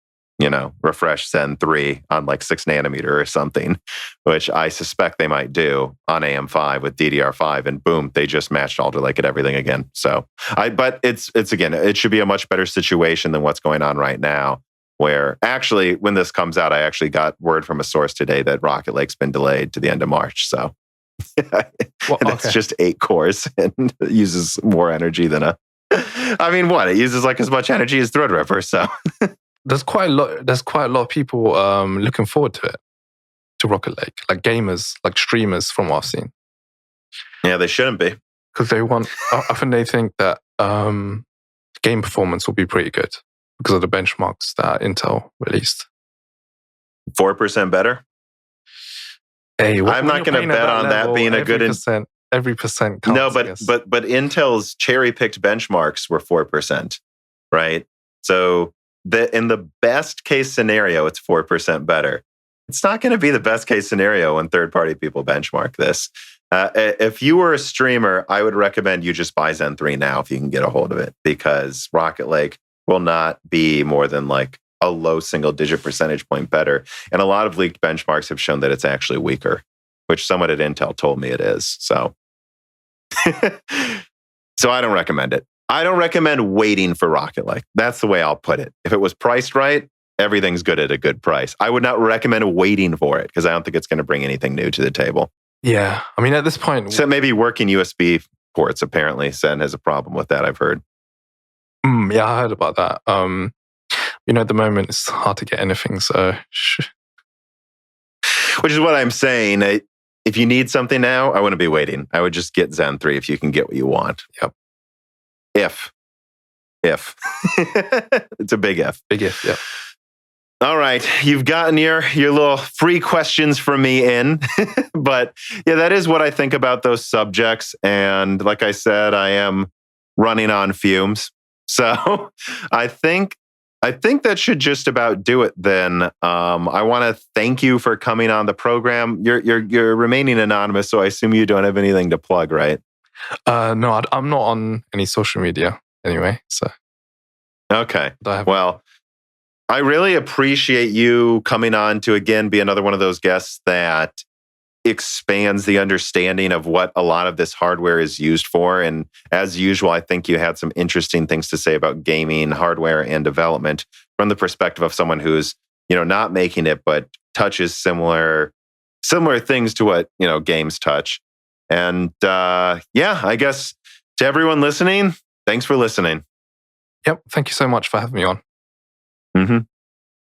refresh Zen 3 on like 6 nanometer or something, which I suspect they might do on AM5 with DDR5, and boom, they just matched Alder Lake at everything again. So but it's again, it should be a much better situation than what's going on right now, where actually when this comes out, I actually got word from a source today that Rocket Lake's been delayed to the end of March. So that's just 8 cores and uses more energy than it uses like as much energy as Threadripper. So
There's quite a lot of people looking forward to it, to Rocket Lake, like gamers, like streamers, from what I've seen.
Yeah, they shouldn't be,
because they think that game performance will be pretty good because of the benchmarks that Intel released.
4% better.
Hey,
I'm not going to bet on that being a good
every percent counts.
No, but Intel's cherry-picked benchmarks were 4%, right? So in the best case scenario, it's 4% better. It's not going to be the best case scenario when third-party people benchmark this. If you were a streamer, I would recommend you just buy Zen 3 now if you can get a hold of it, because Rocket Lake will not be more than like a low single-digit percentage point better. And a lot of leaked benchmarks have shown that it's actually weaker, which someone at Intel told me it is. So, so I don't recommend it. I don't recommend waiting for Rocket Lake. That's the way I'll put it. If it was priced right, everything's good at a good price. I would not recommend waiting for it, because I don't think it's going to bring anything new to the table.
Yeah. I mean, at this point...
So maybe working USB ports, apparently. Zen has a problem with that, I've heard.
Yeah, I heard about that. At the moment, it's hard to get anything, so...
Which is what I'm saying. If you need something now, I wouldn't be waiting. I would just get Zen 3 if you can get what you want.
Yep.
If. It's a big if.
Big if, yeah.
All right. You've gotten your little free questions from me in. But yeah, that is what I think about those subjects. And like I said, I am running on fumes. So I think that should just about do it then. I want to thank you for coming on the program. You're remaining anonymous, so I assume you don't have anything to plug, right?
No, I'm not on any social media anyway. So
okay. Well, I really appreciate you coming on to again be another one of those guests that expands the understanding of what a lot of this hardware is used for. And as usual, I think you had some interesting things to say about gaming, hardware, and development from the perspective of someone who's, not making it, but touches similar things to what, games touch. And I guess to everyone listening, thanks for listening.
Yep. Thank you so much for having me on.
Mm-hmm.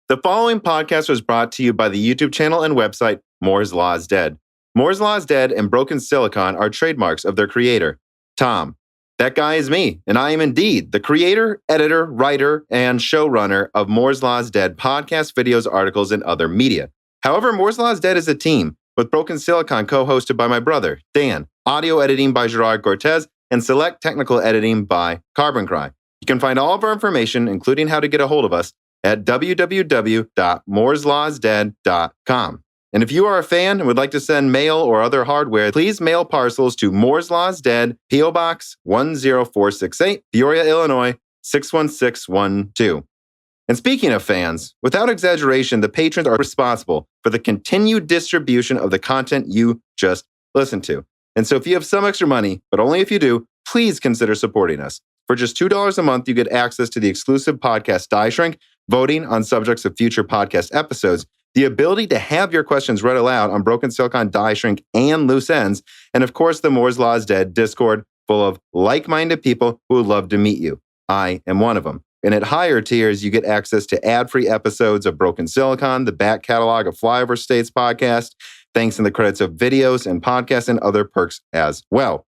The following podcast was brought to you by the YouTube channel and website Moore's Law is Dead. Moore's Law is Dead and Broken Silicon are trademarks of their creator, Tom. That guy is me, and I am indeed the creator, editor, writer, and showrunner of Moore's Law is Dead podcasts, videos, articles, and other media. However, Moore's Law is Dead is a team, with Broken Silicon co-hosted by my brother, Dan, audio editing by Gerard Cortez, and select technical editing by Carbon Cry. You can find all of our information, including how to get a hold of us, at www.mooreslawsdead.com. And if you are a fan and would like to send mail or other hardware, please mail parcels to Moore's Law is Dead, P.O. Box 10468, Peoria, Illinois 61612. And speaking of fans, without exaggeration, the patrons are responsible for the continued distribution of the content you just listened to. And so if you have some extra money, but only if you do, please consider supporting us. For just $2 a month, you get access to the exclusive podcast Die Shrink, voting on subjects of future podcast episodes, the ability to have your questions read aloud on Broken Silicon, Die Shrink, and Loose Ends, and of course, the Moore's Law is Dead Discord full of like-minded people who would love to meet you. I am one of them. And at higher tiers, you get access to ad-free episodes of Broken Silicon, the back catalog of Flyover States podcast, thanks in the credits of videos and podcasts, and other perks as well.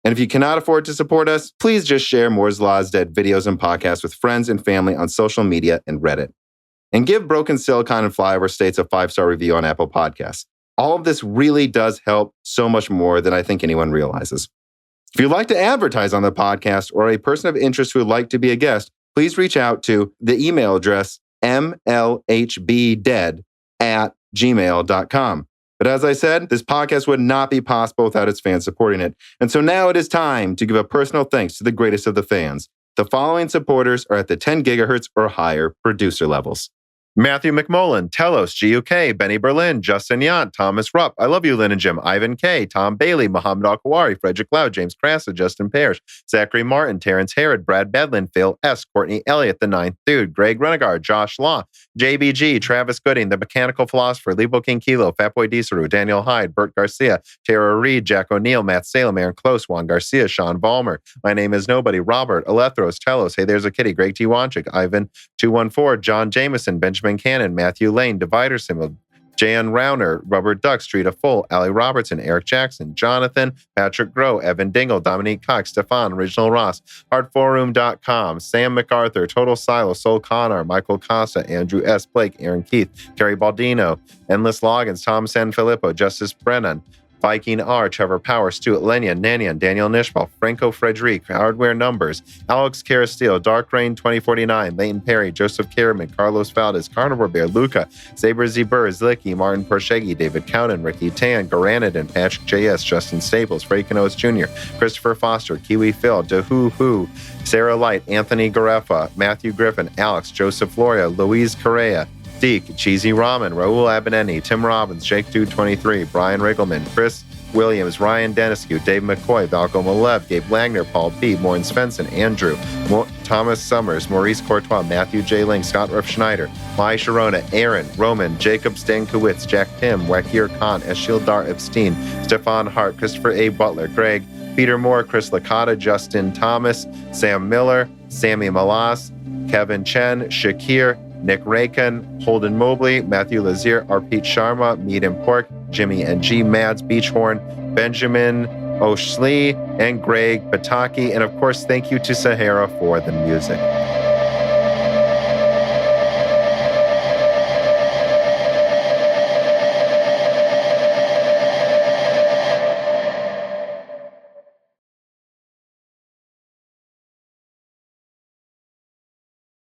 And if you cannot afford to support us, please just share Moore's Law is Dead videos and podcasts with friends and family on social media and Reddit. And give Broken Silicon and Flyover States a 5-star review on Apple Podcasts. All of this really does help so much more than I think anyone realizes. If you'd like to advertise on the podcast or a person of interest who would like to be a guest, please reach out to the email address mlhbdead@gmail.com. But as I said, this podcast would not be possible without its fans supporting it. And so now it is time to give a personal thanks to the greatest of the fans. The following supporters are at the 10 gigahertz or higher producer levels. Matthew McMullen, Telos, GUK, Benny Berlin, Justin Yant, Thomas Rupp, I Love You, Lynn and Jim, Ivan K, Tom Bailey, Mohammed Al-Kawari, Frederick Lau, James Krasa, Justin Parrish, Zachary Martin, Terrence Herod, Brad Bedlin, Phil S, Courtney Elliott, The Ninth Dude, Greg Renegard, Josh Law, JBG, Travis Gooding, The Mechanical Philosopher, Lebo King Kilo, Fatboy Desaru, Daniel Hyde, Bert Garcia, Tara Reed, Jack O'Neill, Matt Salem, Aaron Close, Juan Garcia, Sean Balmer, My Name is Nobody, Robert, Alethros, Telos, Hey There's a Kitty, Greg T. Wanchik, Ivan 214, John Jameson, Benjamin Cannon, Matthew Lane, Divider Symbol, Jan Rauner, Robert Duck, Street of Full, Ali Robertson, Eric Jackson, Jonathan, Patrick Groh, Evan Dingle, Dominique Cox, Stefan, Original Ross, HeartForum.com, Sam MacArthur, Total Silo, Sol Connor, Michael Costa, Andrew S. Blake, Aaron Keith, Kerry Baldino, Endless Logins, Tom Sanfilippo, Justice Brennan, Viking R, Trevor Power, Stuart Lennian, Nanian, Daniel Nishbal, Franco Frederic, Hardware Numbers, Alex Carasteel, Dark Rain 2049, Leighton Perry, Joseph Kierman, Carlos Valdez, Carnivore Bear, Luca, Saber Z. Burr, Zlicky, Martin Porshegi, David Cowden, Ricky Tan, Garanadin, Patrick JS, Justin Staples, Freddie Canoes Jr., Christopher Foster, Kiwi Phil, Dahoo Hoo, Sarah Light, Anthony Gareffa, Matthew Griffin, Alex, Joseph Loria, Louise Correa, Deke, Cheesy Ramen, Raul Abineni, Tim Robbins, Jake Dude 23, Brian Riggleman, Chris Williams, Ryan Deniscu, Dave McCoy, Valco Malev, Gabe Langner, Paul P., Maureen Svensson, Andrew, Thomas Summers, Maurice Courtois, Matthew J. Ling, Scott Ruff Schneider, Mai Sharona, Aaron, Roman, Jacob Stankowitz, Jack Tim, Wakir Khan, Eshil Dar Epstein, Stefan Hart, Christopher A. Butler, Greg, Peter Moore, Chris Licata, Justin Thomas, Sam Miller, Sammy Malas, Kevin Chen, Shakir, Nick Rakin, Holden Mobley, Matthew Lazier, Arpit Sharma, Meat and Pork, Jimmy and G, Mads Beachhorn, Benjamin O'Schlee, and Greg Pataki. And of course, thank you to Sahara for the music.